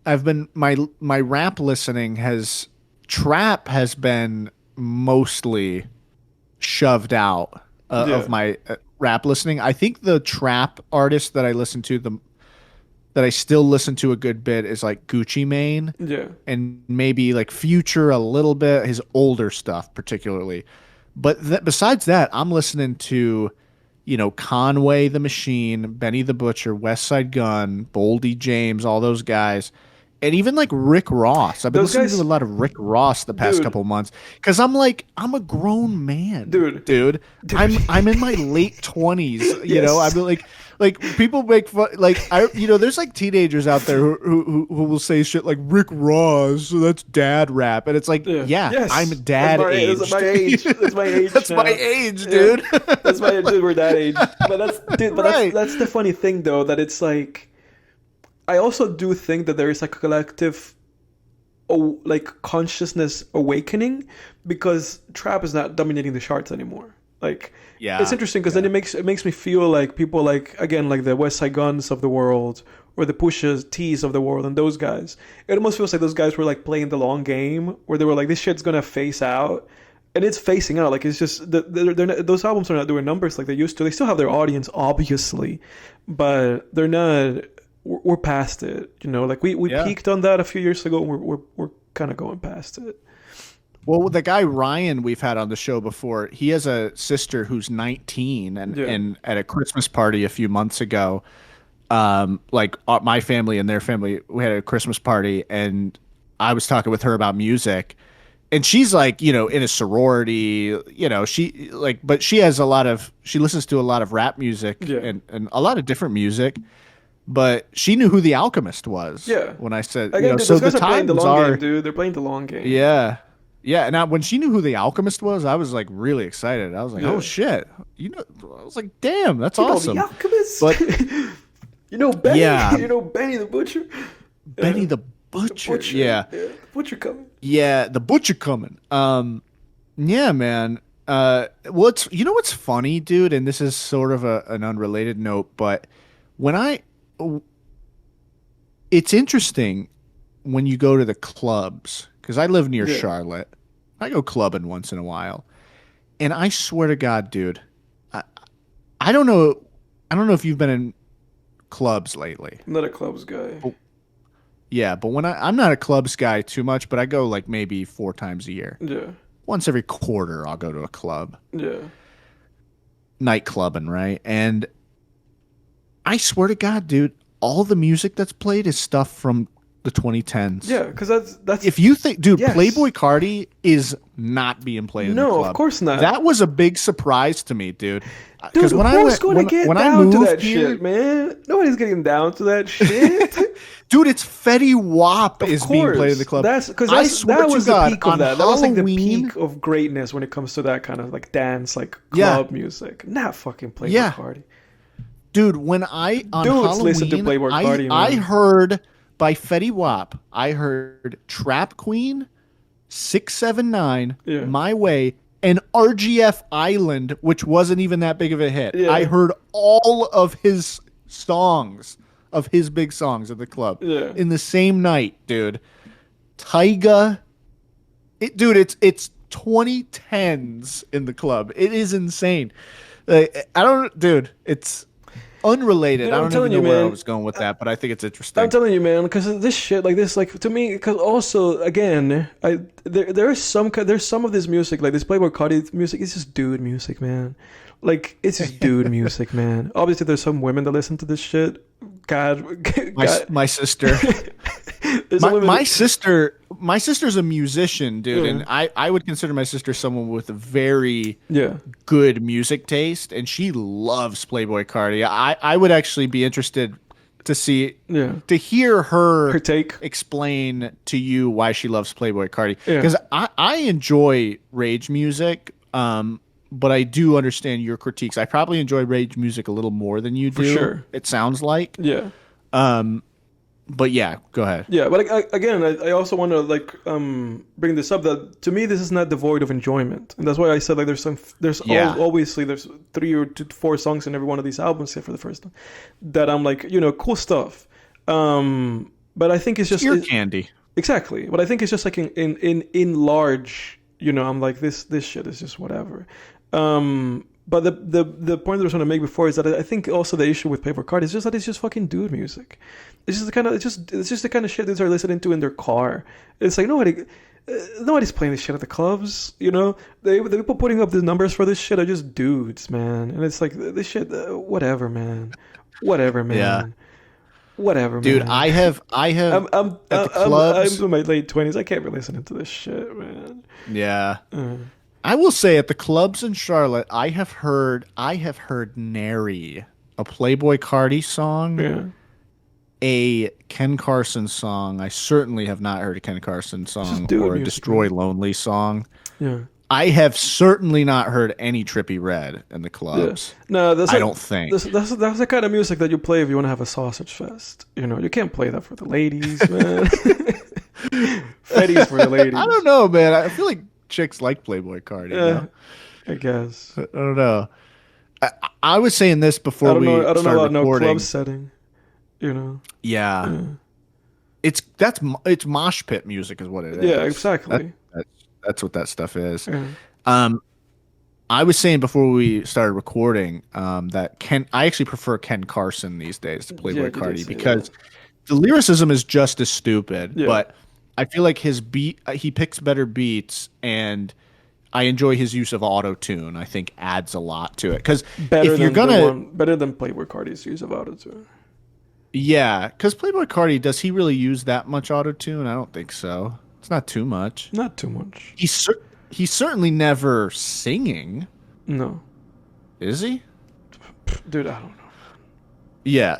I've been my rap listening has trap has been mostly shoved out Yeah. of my rap listening. I think the trap artist that I listen to that I still listen to a good bit is like Gucci Mane Yeah. and maybe like Future a little bit, his older stuff particularly. But besides that, I'm listening to, Conway the Machine, Benny the Butcher, West Side Gun, Boldy James, all those guys. And even like Rick Ross. I've been Those listening guys, to a lot of Rick Ross the past dude, couple months because I'm like, I'm a grown man, dude, dude. dude. I'm in my late 20s. Yes. I'm like people make fun. Like there's like teenagers out there who will say shit like Rick Ross. So that's dad rap, and it's like, Yeah. yeah, Yes. I'm dad age. That's my age. That's my age. That's now. my age, Yeah. dude. That's my age. Dude, we're that age. But Right. that's the funny thing though, that it's like I also do think that there is like a collective like consciousness awakening because trap is not dominating the charts anymore. Like Yeah. it's interesting because then it makes me feel like people like again like the West Side Guns of the world or the Pusha T's of the world and those guys. It almost feels like those guys were like playing the long game where they were like this shit's gonna face out. And it's facing out. Like it's just they're not, those albums are not doing numbers like they used to. They still have their audience, obviously, but they're not. We're past it. Like we Yeah. peaked on that a few years ago. And we're kind of going past it. Well, the guy Ryan we've had on the show before, he has a sister who's 19, and Yeah. at a Christmas party a few months ago, my family and their family, we had a Christmas party, and I was talking with her about music, and she's like, in a sorority, but she listens to a lot of rap music Yeah. and a lot of different music. But she knew who The Alchemist was. Yeah. When I said, Again, dude, so those the guys are playing the times long are, game, dude. They're playing the long game. yeah. Yeah. Now, when she knew who The Alchemist was, I was like really excited. I was like, Yeah. oh shit. I was like, damn, that's You know awesome. the Alchemist. But Benny. Yeah. Benny the Butcher. Benny the The Butcher. Butcher. Yeah. The Butcher coming. Yeah. The Butcher coming. Yeah, man. What's funny, dude, and this is sort of an unrelated note, but it's interesting when you go to the clubs because I live near Yeah. Charlotte. I go clubbing once in a while, and I swear to God, dude, I don't know. I don't know if you've been in clubs lately. I'm not a clubs guy. Yeah, but I'm not a clubs guy too much, but I go like maybe 4 times a year. Yeah. Once every quarter, I'll go to a club, Yeah. night clubbing, right? And I swear to God, dude, all the music that's played is stuff from the 2010s. Yeah, because that's If you think, dude, Yes. Playboi Carti is not being played in the No, club. of course not. That was a big surprise to me, dude. Dude, who's going to get when I down to moved that here, shit, man? Nobody's getting down to that shit. dude, it's Fetty Wap is being course. played in the club. That's because I swear that to was God, the peak of on that. That was like the Halloween- peak of greatness when it comes to that kind of like dance, like Yeah. club music. Not fucking Playboi Yeah. Carti. Dude, when I on Dudes Halloween, listen to Playboi Carti, I man. heard by Fetty Wap, I heard Trap Queen, 679, Yeah. My Way, and RGF Island, which wasn't even that big of a hit. Yeah. I heard all of his songs, of his big songs at the club Yeah. in the same night, dude. Tyga, it's 2010s in the club. It is insane. It's unrelated. Dude, I I'm don't telling even know you, where I man. was going with that, but I think it's interesting. I'm telling you, man, because this shit, like this, like to me, because also again, there's some of this music, like this Playboi Carti music, it's just dude music, man. Like it's just dude music, man. Obviously, there's some women that listen to this shit. God, My sister. there's some women My sister's a musician, dude, Yeah. and I would consider my sister someone with a very yeah, good music taste, and she loves Playboi Carti. I would actually be interested yeah. to hear her Her take. explain to you why she loves Playboi Carti, Yeah. because I enjoy rage music, but I do understand your critiques. I probably enjoy rage music a little more than you do. For sure. It sounds like. Yeah. But yeah, go ahead. Yeah, but like, again, I also want to like bring this up that to me this is not devoid of enjoyment, and that's why I said like Yeah. obviously there's 3 or 4 songs in every one of these albums except for the first one that I'm like cool stuff, but I think it's just Ear candy. exactly. But I think it's just like in large, I'm like this shit is just whatever. But the point that I was trying to make before is that I think also the issue with Playboi Carti is just that it's just fucking dude music. It's just the kind of shit dudes are listening to in their car. It's like nobody's playing this shit at the clubs. The people putting up the numbers for this shit are just dudes, man. And it's like this shit, whatever, man. Whatever, man. Yeah. Whatever, Dude, man. I have I'm at the clubs. I'm in my late 20s. I can't be listening to this shit, man. Yeah. I will say at the clubs in Charlotte, I have heard nary a Playboi Carti song, Yeah. a Ken Carson song. I certainly have not heard a Ken Carson song dude or a music, Destroy man. Lonely song. Yeah. I have certainly not heard any Trippy Red in the clubs. No, that's I don't think. that's the kind of music that you play if you want to have a sausage fest. You can't play that for the ladies, man. Fetties for the ladies. I don't know, man. I feel like chicks like Playboi Carti. Yeah, I guess. I don't know. I was saying this before I don't know started about no recording. club setting. Yeah. It's mosh pit music is what it is. Yeah, exactly. That's what that stuff is. Yeah. I was saying before we started recording that I actually prefer Ken Carson these days to Playboi Yeah, you did Carti say because the lyricism is just as stupid, Yeah. but I feel like his he picks better beats, and I enjoy his use of auto tune. I think adds a lot to it because better if you're than Playboi Carti's use of autotune. yeah, because Playboi Carti, does he really use that much auto tune? I don't think so. It's not too much. Not too much. He's certainly never singing, No, is he? dude, I don't know. Yeah.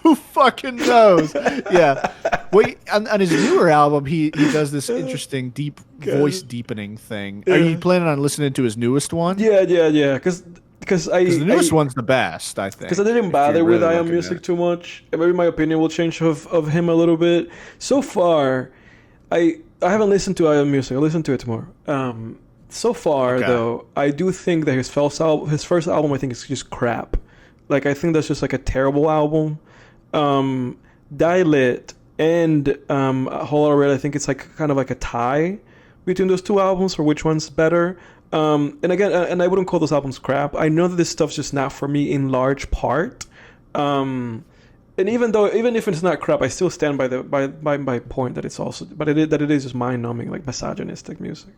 Who fucking knows? Yeah. Wait, on his newer album, he does this interesting deep voice deepening thing. Are you planning on listening to his newest one? Yeah, because the newest one's the best, I think. Because I didn't if bother you're with really I Am looking Music at it. too much. And maybe my opinion will change of him a little bit. So far, I haven't listened to I Am Music. I'll listen to it tomorrow. So far, Okay. though, I do think that his first album, I think is just crap. Like, I think that's just like a terrible album. Dilit and Whole Lotta Red, I think it's like kind of like a tie between those 2 albums for which one's better. And again, and I wouldn't call those albums crap. I know that this stuff's just not for me in large part. And even if it's not crap, I still stand by my point that it's also, that it is just mind numbing, like misogynistic music.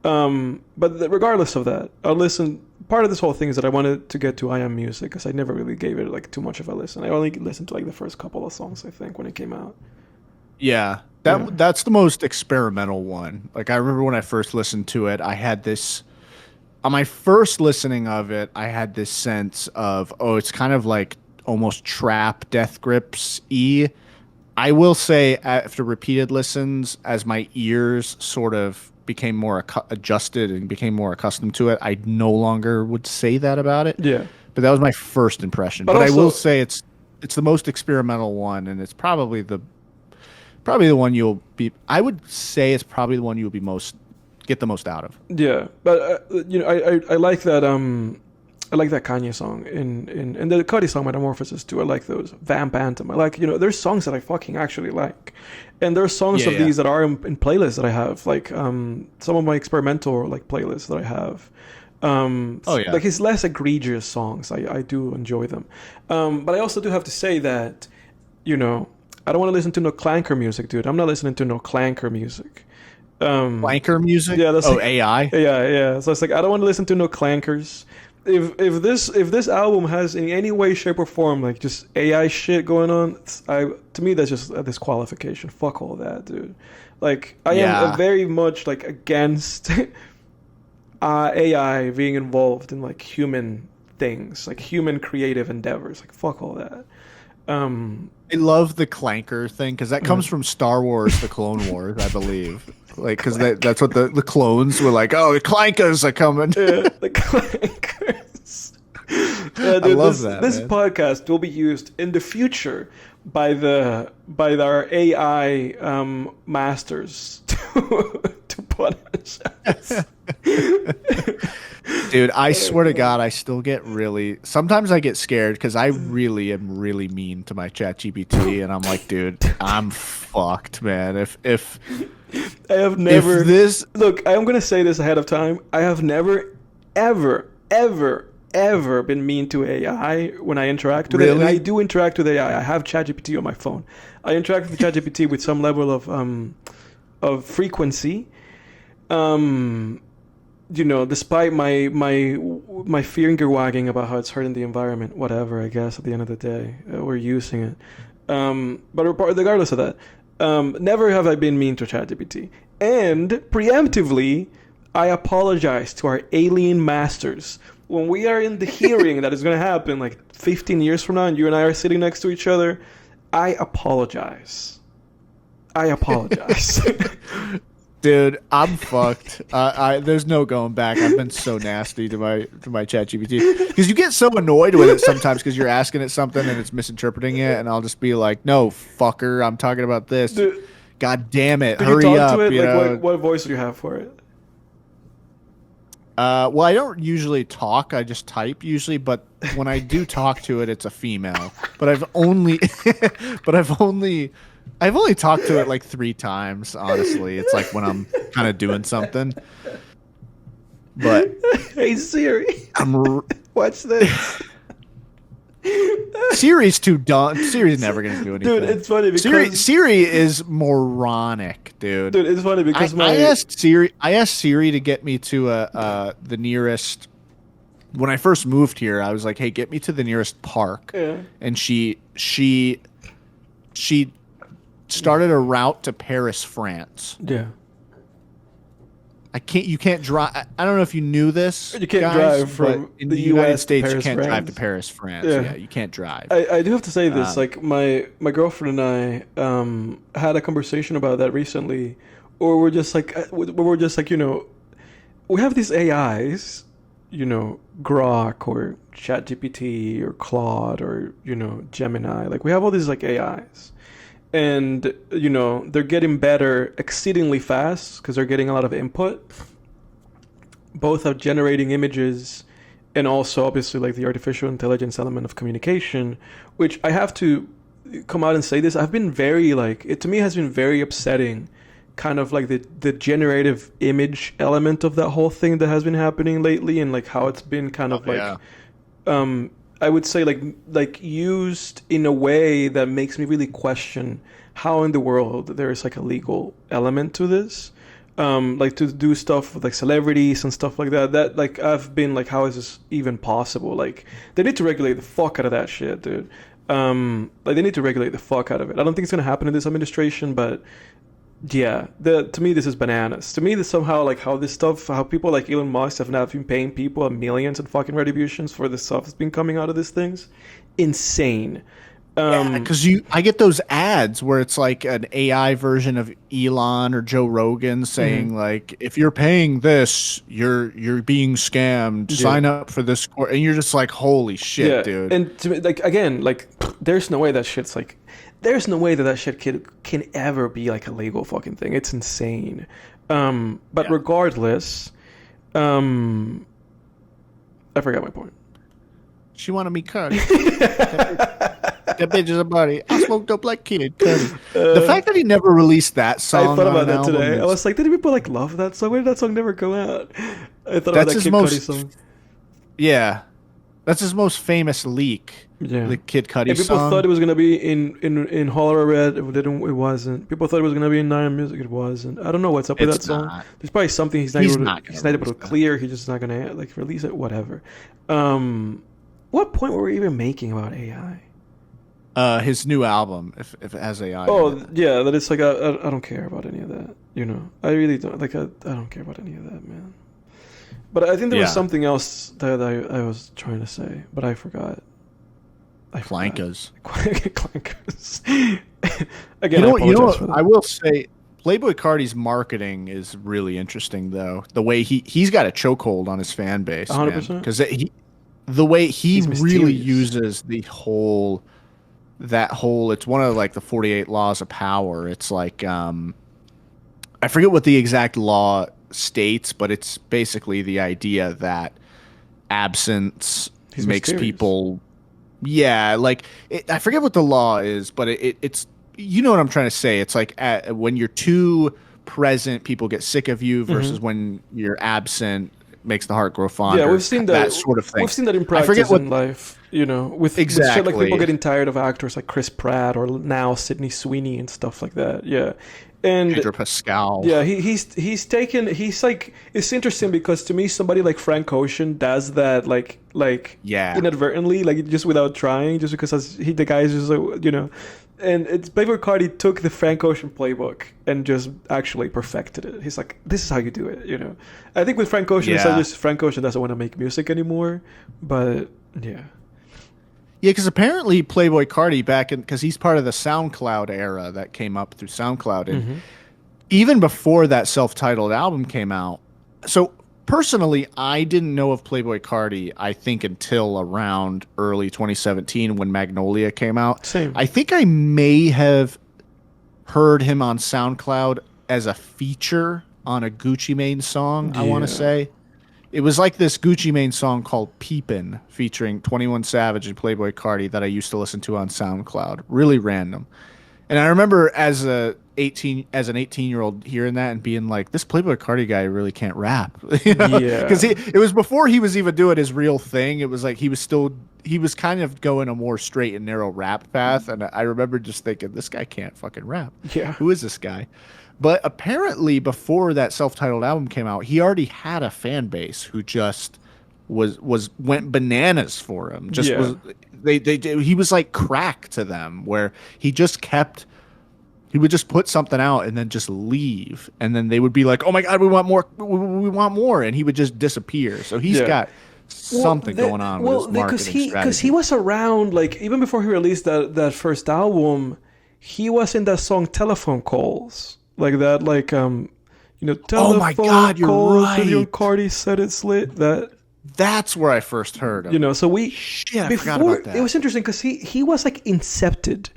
Regardless of that, I'll listen. Part of this whole thing is that I wanted to get to I Am Music because I never really gave it like too much of a listen. I only listened to like the first couple of songs, I think, when it came out. Yeah. That's the most experimental one. Like, I remember when I first listened to it, I had this on my first listening of it, I had this sense of, it's kind of like almost trap Death Grips I will say after repeated listens, as my ears sort of became more adjusted and became more accustomed to it, I no longer would say that about it. Yeah. But that was my first impression. But But I also- will say it's the most experimental one, and it's probably probably the one you'll be. I would say it's probably the one you'll be get the most out of. Yeah, but I like that. I like that Kanye song and the Carti song Metamorphosis too. I like those. Vamp Anthem. I like, there's songs that I fucking actually like, and there's songs of these that are in playlists that I have, like some of my experimental like playlists that I have. Like his less egregious songs, I do enjoy them. But I also do have to say that, I don't want to listen to no clanker music, dude. I'm not listening to no clanker music. Clanker music? Yeah, that's AI. Yeah. So it's like I don't want to listen to no clankers. If this album has in any way, shape, or form like just AI shit going on, to me that's just a disqualification. Fuck all that, dude. Like I am very much like against AI being involved in like human things, like human creative endeavors. Like fuck all that. I love the clanker thing because that comes from Star Wars: The Clone Wars, I believe. Like, because that's what the clones were like. Oh, the clankers are coming. Yeah, the clankers. Yeah, dude, I love this podcast will be used in the future by our AI masters to punish us. Dude, I swear to God, I still get sometimes I get scared because I really am really mean to my ChatGPT, and I'm like, dude, I'm fucked, man. If I have never look, I'm gonna say this ahead of time. I have never, ever been mean to AI when I interact with it. And I do interact with AI. I have ChatGPT on my phone. I interact with ChatGPT with some level of frequency. Despite my finger wagging about how it's hurting the environment, whatever, I guess at the end of the day, we're using it. But regardless of that, never have I been mean to ChatGPT. And preemptively, I apologize to our alien masters. When we are in the hearing that is going to happen like 15 years from now and you and I are sitting next to each other, I apologize. Dude, I'm fucked. There's no going back. I've been so nasty to my ChatGPT because you get so annoyed with it sometimes because you're asking it something and it's misinterpreting it, and I'll just be like, "No, fucker, I'm talking about this. Dude, God damn it, hurry up!" To it? What voice do you have for it? Well, I don't usually talk. I just type usually, but when I do talk to it, it's a female. But I've only talked to it like 3 times, honestly. It's like when I'm kind of doing something. But hey Siri, watch this. Siri's too dumb. Siri's never gonna do anything. Dude, it's funny because Siri is moronic, dude. Dude, it's funny because I asked Siri to get me to the nearest. When I first moved here, I was like, "Hey, get me to the nearest park," and she started a route to Paris, France. Yeah. You can't drive. I don't know if you knew this. You can't drive from in the United US States. Paris, you can't France. drive to Paris, France. Yeah, you can't drive. I do have to say this. Like my girlfriend and I had a conversation about that recently, or we're just like we have these AIs, Grok or ChatGPT or Claude or Gemini. Like we have all these like AIs. And, they're getting better exceedingly fast because they're getting a lot of input, both of generating images and also, obviously, like the artificial intelligence element of communication, which I have to come out and say this. I've been very, it to me has been very upsetting, kind of like the generative image element of that whole thing that has been happening lately and, like, how it's been kind of I would say like used in a way that makes me really question how in the world there is like a legal element to this, like to do stuff with like celebrities and stuff like that. That like I've been like, how is this even possible? Like they need to regulate the fuck out of that shit, dude. Like they need to regulate the fuck out of it. I don't think it's gonna happen in this administration, but yeah, to me this is bananas. To me this somehow like how people like Elon Musk have now been paying people millions in fucking retributions for the stuff that's been coming out of these things. Insane. Because I get those ads where it's like an AI version of Elon or Joe Rogan saying like, if you're paying this, you're being scammed. Sign up for this course, and you're just like, holy shit, dude. And to me, like again, like there's no way that shit's like there's no way that shit can ever be like a legal fucking thing. It's insane. But regardless, I forgot my point. She wanted me Carti. That bitch is a body. I smoked up like Kid Cudi. The fact that he never released that song. I thought about that today. I was like, did people like love that song? Why did that song never come out? I thought about that Kid Cudi song. Yeah, that's his most famous leak. Yeah, the Kid Cudi people song. thought it was gonna be in Holler Red. It didn't. It wasn't. People thought it was gonna be in Nine Music. It wasn't. I don't know what's up with that song. There's probably something he's not able to clear. He's just not gonna like release it. Whatever. What point were we even making about AI? His new album, if it has AI. Oh yeah, that it's like I don't care about any of that. You know, I really don't. Like I don't care about any of that, man. But I think there was something else that I was trying to say, but I forgot. Clankas. Clankas. Again, I will say, Playboi Carti's marketing is really interesting, though. The way he's got a chokehold on his fan base, 100%. Because the way he really uses it's one of like the 48 laws of power. It's like I forget what the exact law states, but it's basically the idea that absence makes people I forget what the law is, but it's you know what I'm trying to say. It's like when you're too present, people get sick of you versus when you're absent, makes the heart grow fonder. Yeah, we've seen that sort of thing. We've seen that in practice in life, you know, with shit like people getting tired of actors like Chris Pratt or now Sydney Sweeney and stuff like that. Yeah. And Pedro Pascal. Yeah, he's like, it's interesting because to me somebody like Frank Ocean does that like inadvertently, like just without trying, just because the guy is just you know. And it's Playboi Carti took the Frank Ocean playbook and just actually perfected it. He's like, this is how you do it, you know. I think with Frank Ocean, it's not just Frank Ocean doesn't want to make music anymore, but yeah. Yeah, because apparently Playboi Carti because he's part of the SoundCloud era that came up through SoundCloud, and even before that self-titled album came out. So personally, I didn't know of Playboi Carti, I think, until around early 2017 when Magnolia came out. Same. I think I may have heard him on SoundCloud as a feature on a Gucci Mane song, I want to say. It was like this Gucci Mane song called Peepin' featuring 21 Savage and Playboi Carti that I used to listen to on SoundCloud. Really random. And I remember as an 18-year-old hearing that and being like, this Playboi Carti guy really can't rap. You know? Yeah. Because it was before he was even doing his real thing. It was like he was kind of going a more straight and narrow rap path. And I remember just thinking, this guy can't fucking rap. Yeah. Who is this guy? But apparently before that self-titled album came out, he already had a fan base who just went bananas for him. He was like crack to them, where he would just put something out and then just leave, and then they would be like, "Oh my god, we want more, we want more," and he would just disappear. So he's got something going on with his marketing strategy. Because he was around, like, even before he released that first album, he was in that song "Telephone Calls." Like that, like telephone oh my God, you're calls right. with your Carti said it's lit. That's where I first heard him. You know, so I forgot about that. It was interesting because he was like incepted,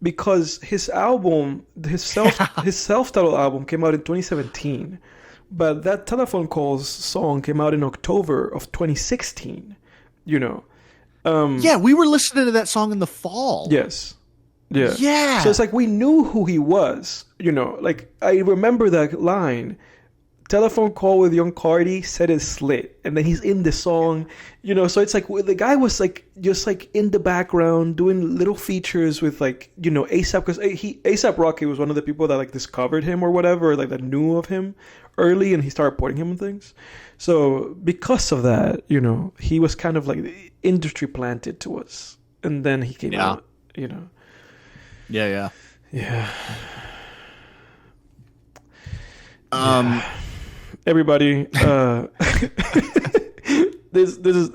because his album, his self-titled album came out in 2017, but that Telephone Calls song came out in October of 2016. You know, we were listening to that song in the fall. Yes. Yeah. Yeah. So it's like we knew who he was, you know. Like I remember that line, "Telephone call with young Carti said it's lit," and then he's in the song, you know. So it's like the guy was like just like in the background doing little features with like, you know, ASAP, because ASAP Rocky was one of the people that like discovered him or whatever, like that knew of him early, and he started putting him in things. So because of that, you know, he was kind of like the industry planted to us, and then he came out, you know. Yeah. Everybody, this is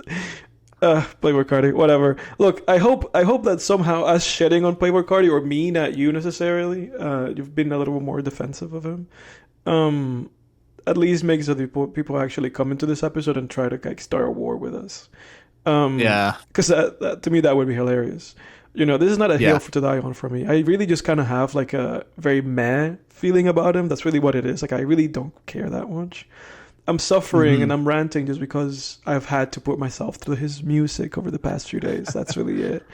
Playboi Carti, whatever. Look, I hope that somehow us shedding on Playboi Carti, or me, not you necessarily, you've been a little more defensive of him, at least makes other people actually come into this episode and try to like start a war with us. Because that to me that would be hilarious. This is not a Yeah. hill to die on for me. I really just kind of have like a very meh feeling about him. That's really what it is. Like I really don't care that much. I'm suffering and I'm ranting just because I've had to put myself through his music over the past few days. That's really it.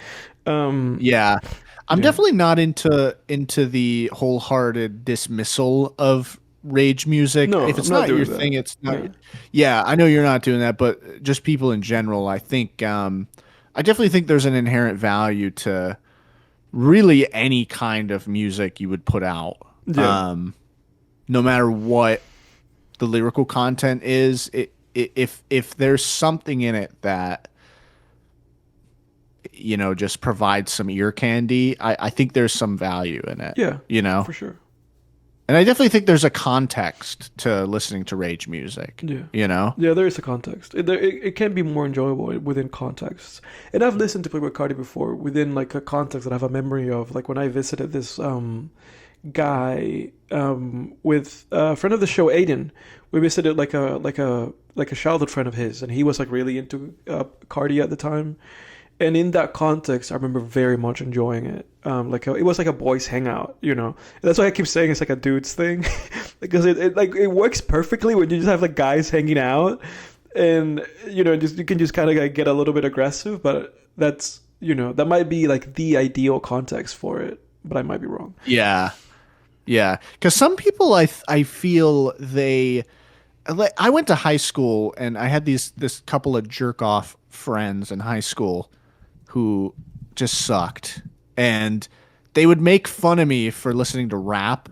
Yeah. I'm definitely not into the wholehearted dismissal of rage music. No, if it's I'm not not your doing that. thing, it's not. Yeah. Yeah, I know you're not doing that, but just people in general, I think I definitely think there's an inherent value to really any kind of music you would put out. Yeah. No matter what the lyrical content is, if there's something in it that just provides some ear candy, I think there's some value in it. Yeah. For sure. And I definitely think there's a context to listening to rage music. Yeah. Yeah, there is a context. It can be more enjoyable within context. And I've listened to Playboi Carti before within like a context that I have a memory of. Like when I visited this guy with a friend of the show, Aiden. We visited like a childhood friend of his, and he was like really into Carti at the time. And in that context, I remember very much enjoying it. It was like a boys' hangout, And that's why I keep saying it's like a dude's thing, because it works perfectly when you just have like guys hanging out, and you can just kind of like get a little bit aggressive. But that's that might be like the ideal context for it, but I might be wrong. Yeah. Because some people, I feel I went to high school and I had this couple of jerk off friends in high school who just sucked, and they would make fun of me for listening to rap,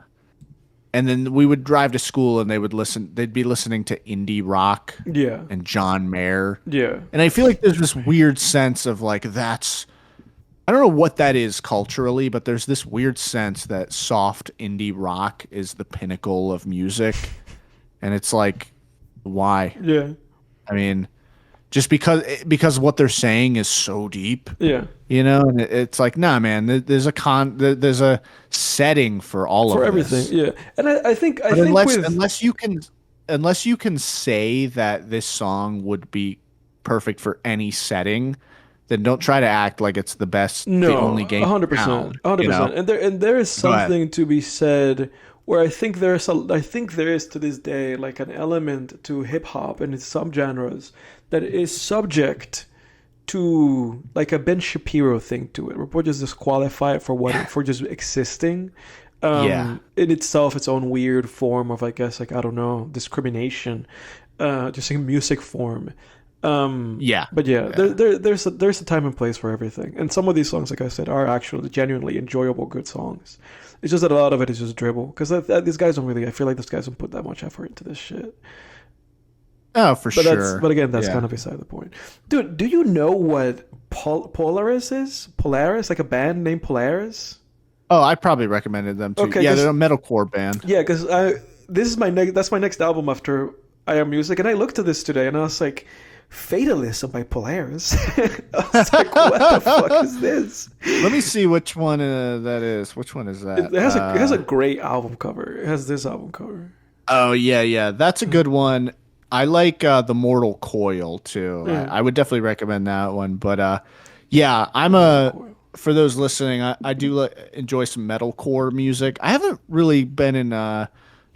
and then we would drive to school and they'd be listening to indie rock and John Mayer. And I feel like there's this weird sense of like I don't know what that is culturally, but there's this weird sense that soft indie rock is the pinnacle of music, and it's like, why? I mean, just because what they're saying is so deep. And it's like, nah, man. There's a setting for all for of everything. this. And I think unless you can say that this song would be perfect for any setting, then don't try to act like it's the best, the only game. 100%, 100%. And there is something to be said where I think there is to this day like an element to hip hop and its subgenres that is subject to like a Ben Shapiro thing to it, where people just disqualify it for just existing. In itself, its own weird form of, I guess, like, I don't know, discrimination, just in music form. But there's a time and place for everything, and some of these songs, like I said, are actually genuinely enjoyable, good songs. It's just that a lot of it is just dribble, because these guys don't really. I feel like these guys don't put that much effort into this shit. Oh, for sure. But again, that's kind of beside the point. Dude, do you know what Polaris is? Polaris, like a band named Polaris. Oh, I probably recommended them too. Okay, they're a metalcore band. Yeah, because that's my next album after I Am Music, and I looked at this today, and I was like, Fatalism by Polaris. I was like, what the fuck is this? Let me see which one that is. Which one is that? It has a great album cover. It has this album cover. Oh, yeah. That's a good one. I like The Mortal Coil, too. I would definitely recommend that one. But, for those listening, I do enjoy some metalcore music. I haven't really been in a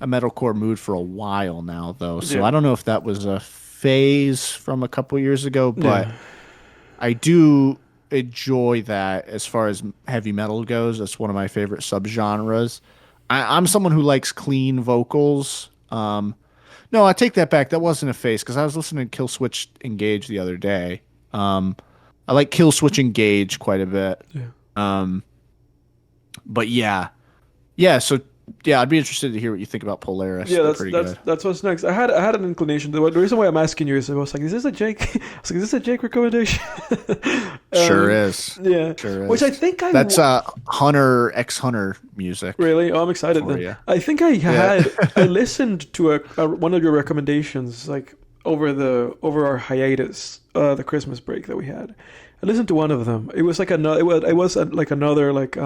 metalcore mood for a while now, though. So I don't know if that was a phase from a couple years ago, but I do enjoy that as far as heavy metal goes. That's one of my favorite subgenres. I'm someone who likes clean vocals. No, I take that back. That wasn't a phase, because I was listening to Killswitch Engage the other day. I like Killswitch Engage quite a bit. But so I'd be interested to hear what you think about Polaris. Yeah, that's what's next. I had an inclination. The reason why I'm asking you is I was like, is this a Jake? I was like, is this a Jake recommendation? Sure is. Yeah, sure is. Which I think that's ex-Hunter music. Really? Oh, I'm excited then. You. I think I listened to one of your recommendations like over our hiatus, the Christmas break that we had. I listened to one of them. It was like another. It was like another like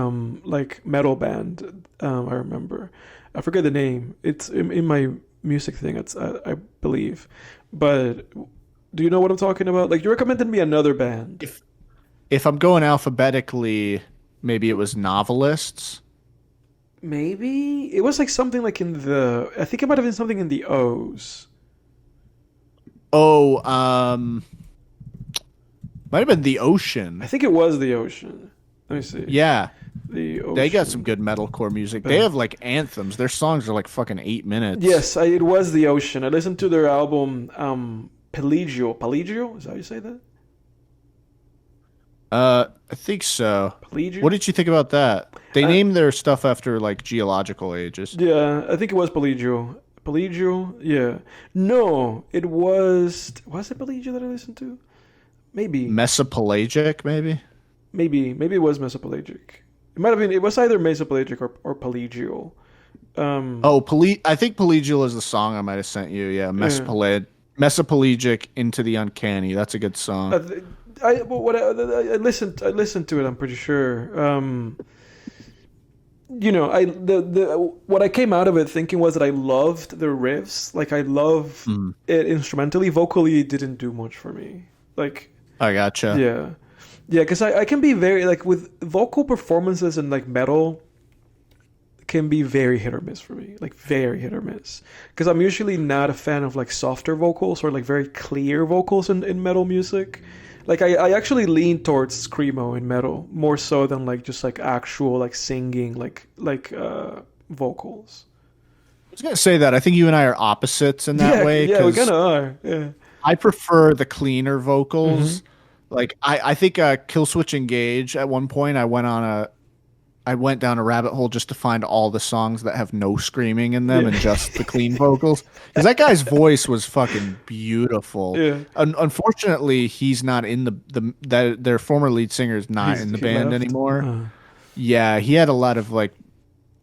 metal band. I remember. I forget the name. It's in my music thing. It's I believe. But do you know what I'm talking about? Like, you recommended me another band. if I'm going alphabetically, maybe it was novelists. Maybe it was like something like in the. I think it might have been something in the O's. Oh, might have been the I Ocean. think it was the Ocean. Let me see. Yeah, The they got some Ocean. good metalcore music. They have like anthems. Their songs are like fucking 8 minutes. Yes, it was the Ocean. I listened to their album Peligio. Peligio? Is that how you say that? I think so. What Peligio? did you think about that? They I, named their stuff after like geological ages. yeah, I think it was Peligio. Peligio? Yeah. No, it was. Was it Peligio that I listened to? Maybe. Mesopelagic, maybe? Maybe it was Mesopelagic. It might have been. It was either Mesopelagic or Pelagial. Um, Oh, I think Pelagial is the song I might have sent you. Yeah, yeah. Mesopelagic into the uncanny. That's a good song. I, I listened. I listened to it. I'm pretty sure. The what I came out of it thinking was that I loved the riffs. Like I love Mm, it instrumentally. Vocally, it didn't do much for me. Like I gotcha. yeah, yeah. Because I can be very like with vocal performances and like metal can be very hit or miss for me, like very hit or miss. Because I'm usually not a fan of like softer vocals or like very clear vocals in metal music. Like I actually lean towards screamo in metal more so than like just like actual like singing like vocals. I was gonna say that. I think you and I are opposites in that Yeah, way yeah, we kind because of are. Yeah. I prefer the cleaner Hmm. vocals. Like I think Killswitch Engage at one point I went down a rabbit hole just to find all the songs that have no screaming in them Yeah. and just the clean vocals. Because that guy's voice was fucking beautiful. Yeah. Unfortunately, he's not in that their former lead singer is not in the He band left. anymore. Yeah, he had a lot of like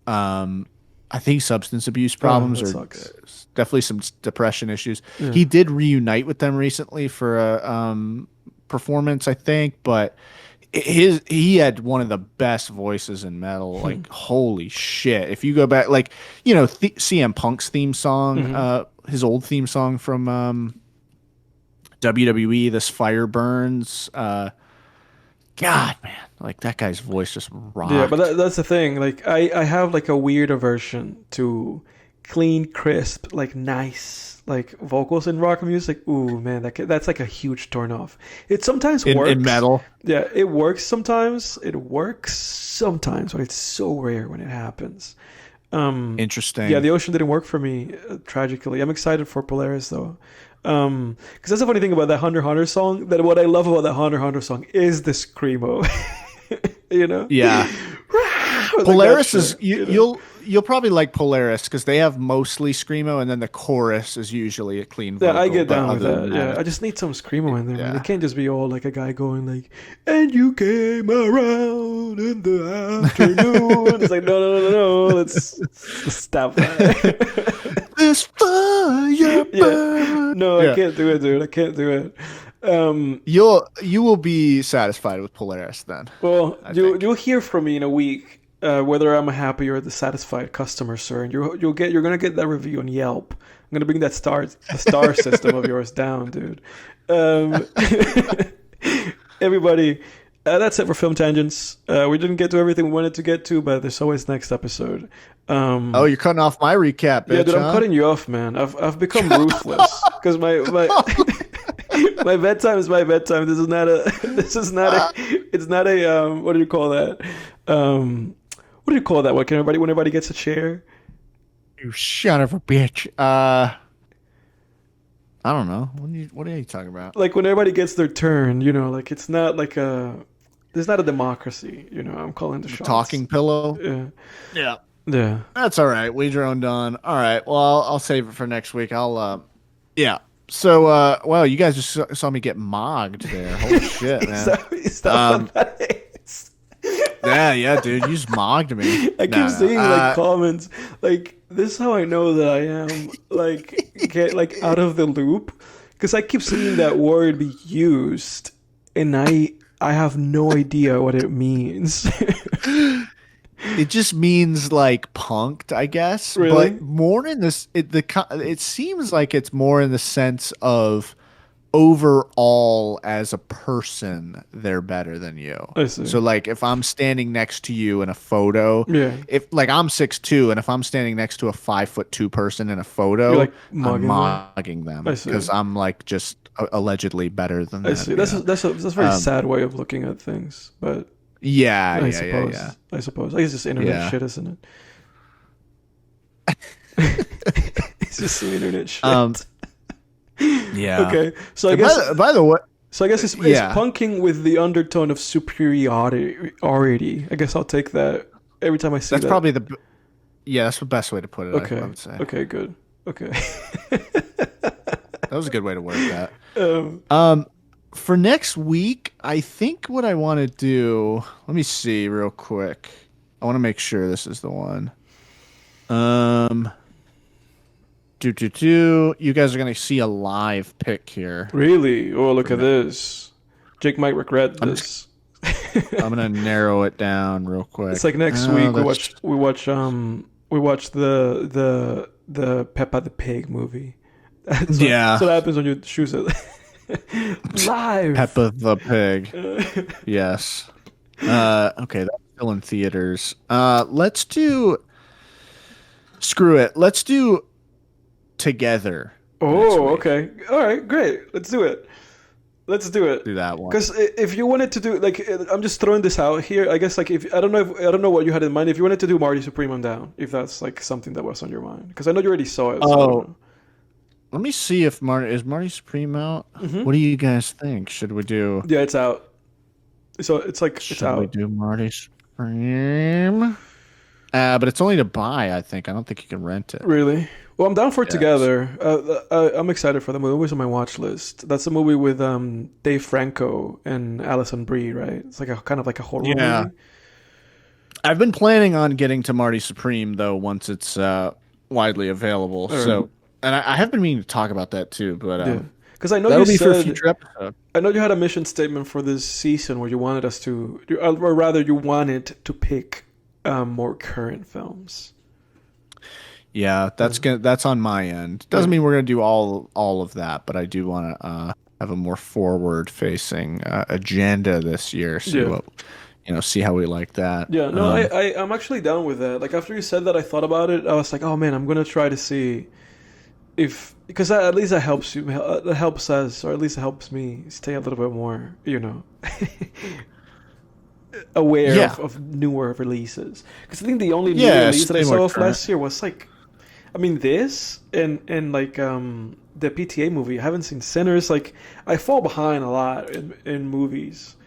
I think substance abuse problems That or sucks. definitely some depression issues. Yeah. He did reunite with them recently for a performance, I think, but he had one of the best voices in metal. Like holy shit! If you go back, like CM Punk's theme song, Hmm. his old theme song from WWE, "This Fire Burns." God, man, like that guy's voice just Yeah, but rocked. that's the thing. Like I have like a weird aversion to clean, crisp, like nice, like vocals in rock music. Ooh, man, that's like a huge turn off. It sometimes In works. metal. Yeah, it works sometimes. It works sometimes, but it's so rare when it happens. Yeah, Interesting. the ocean didn't work for me, tragically. I'm excited for Polaris though. Because that's the funny thing about that Hunter x Hunter song. That what I love about that Hunter x Hunter song is the screamo. you know, Yeah. like that Polaris is shit. you'll probably like Polaris because they have mostly screamo and then the chorus is usually a clean Yeah, I vocal. get But down with other than that. that, Yeah, I just need some screamo in there, man. It yeah. can't just be all like a guy going like, "And you came around in the afternoon." It's like, no. Let's stop that. This fire Yeah, burn. no, I Yeah. can't do it, dude. I can't do it. You will be satisfied with Polaris then, Well, I you'll think. hear from me in a week whether I'm a happy or the satisfied customer, sir. And you're gonna get that review on Yelp. I'm gonna bring the star system of yours down, dude. Um, everybody, that's it for Film Tangents. We didn't get to everything we wanted to get to, but there's always next episode. Oh, you're cutting off my recap, Yeah, bitch, dude, I'm huh? cutting you off, man. I've become ruthless because my my bedtime is my bedtime. This is not a. This is not a. It's not a. What do you call that? What do you call that? What can everybody? When everybody gets a chair? You son of a bitch. I don't know. What are you talking about? Like when everybody gets their turn. You know, like it's not like a. There's not a democracy. You know, I'm calling the shots. Talking pillow? Yeah. Yeah. Yeah. That's all right. Lead your own done. All right. Well, I'll save it for next week. Yeah. So, well, you guys just saw me get mogged there. Holy shit, man. Is that Um, what that is? yeah, dude, you just mogged me. I No, keep no. seeing like comments like this is how I know that I am like get like out of the loop because I keep seeing that word be used and I have no idea what it means. It just means like punked, I guess. Really? But more in this, it seems like it's more in the sense of overall as a person, they're better than you. I see. So like if I'm standing next to you in a photo, Yeah. if like I'm 6'2", and if I'm standing next to a 5'2" person in a You're photo, like I'm mugging them. mugging them I see. because I'm like just allegedly better than I them. see. That's Yeah. that's a very sad way of looking at things, but Yeah, I yeah, suppose. yeah, I suppose. I guess it's internet yeah. shit, isn't it? It's just some internet shit. Um, yeah. Okay, so I And guess by the way, so. I guess it's yeah. punking with the undertone of superiority. I guess I'll take that every time I see That's that. probably that's the best way to put it. Okay. I would say. Okay. Good. Okay. That was a good way to word that. um, For next week, I think what I want to do. Let me see real quick. I want to make sure this is the one. You guys are gonna see a live pick here. really? Oh, look at this. Jake might regret this. I'm gonna narrow it down real quick. It's like next week we watch the Peppa the Pig movie. That's what happens when you choose it live. Peppa the Pig. Yes. Okay, that's still in theaters. Let's do. Screw it. Let's do Together. Oh, okay. All right, great. Let's do it. Let's do it. Do that one. Because if you wanted to do like, I'm just throwing this out here. I guess like if I don't know what you had in mind. If you wanted to do Marty Supreme, I'm down. If that's like something that was on your mind, because I know you already saw it. So let me see if Marty Supreme out. Mm-hmm. What do you guys think? Should we do? Yeah, it's out. So it's like it's out. Should we do Marty Supreme? But it's only to buy. I think. I don't think you can rent it. Really? Well, I'm down for Together. I'm excited for the movie. It was on my watch list. That's a movie with Dave Franco and Alison Brie, right? It's like a kind of like a horror movie. I've been planning on getting to Marty Supreme though once it's widely available. So, and I have been meaning to talk about that too, but because I know that'll you be for a said future episode. I know you had a mission statement for this season where you wanted us to, or rather, you wanted to pick more current films. Yeah, that's on my end. Doesn't mean we're gonna do all of that, but I do want to have a more forward facing agenda this year. See what see how we like that. Yeah, no, I'm actually down with that. Like after you said that, I thought about it. I was like, oh man, I'm gonna try to see because at least that helps you, that helps us, or at least it helps me stay a little bit more, aware of newer releases. Because I think the only new release that I saw of last year was like, I mean, this and like the PTA movie. I haven't seen Sinners. Like I fall behind a lot in movies.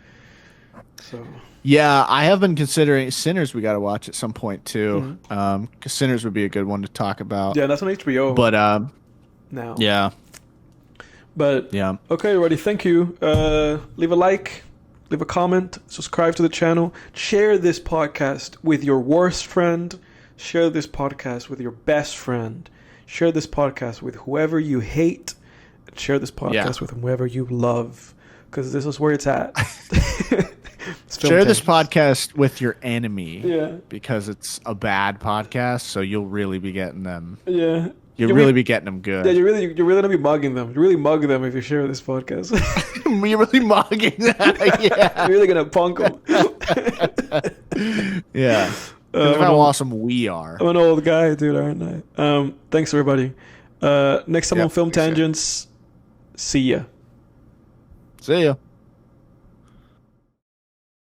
So yeah, I have been considering Sinners. We got to watch at some point too. Because Sinners would be a good one to talk about. Yeah, that's on HBO. But now. Yeah. But okay, everybody. Thank you. Leave a like. Leave a comment, subscribe to the channel, share this podcast with your worst friend, share this podcast with your best friend, share this podcast with whoever you hate, and share this podcast with whoever you love, because this is where it's at. Share this podcast with your enemy, because it's a bad podcast, so you'll really be getting them. Yeah. You'll really be getting them good. Yeah, you're really gonna be mugging them. You really mug them if you share this podcast. You're really mugging that. Yeah, you're really gonna punk them. Yeah, how awesome we are. I'm an old guy, dude, aren't I? Thanks everybody. Next time on Film Tangents. See ya. See ya.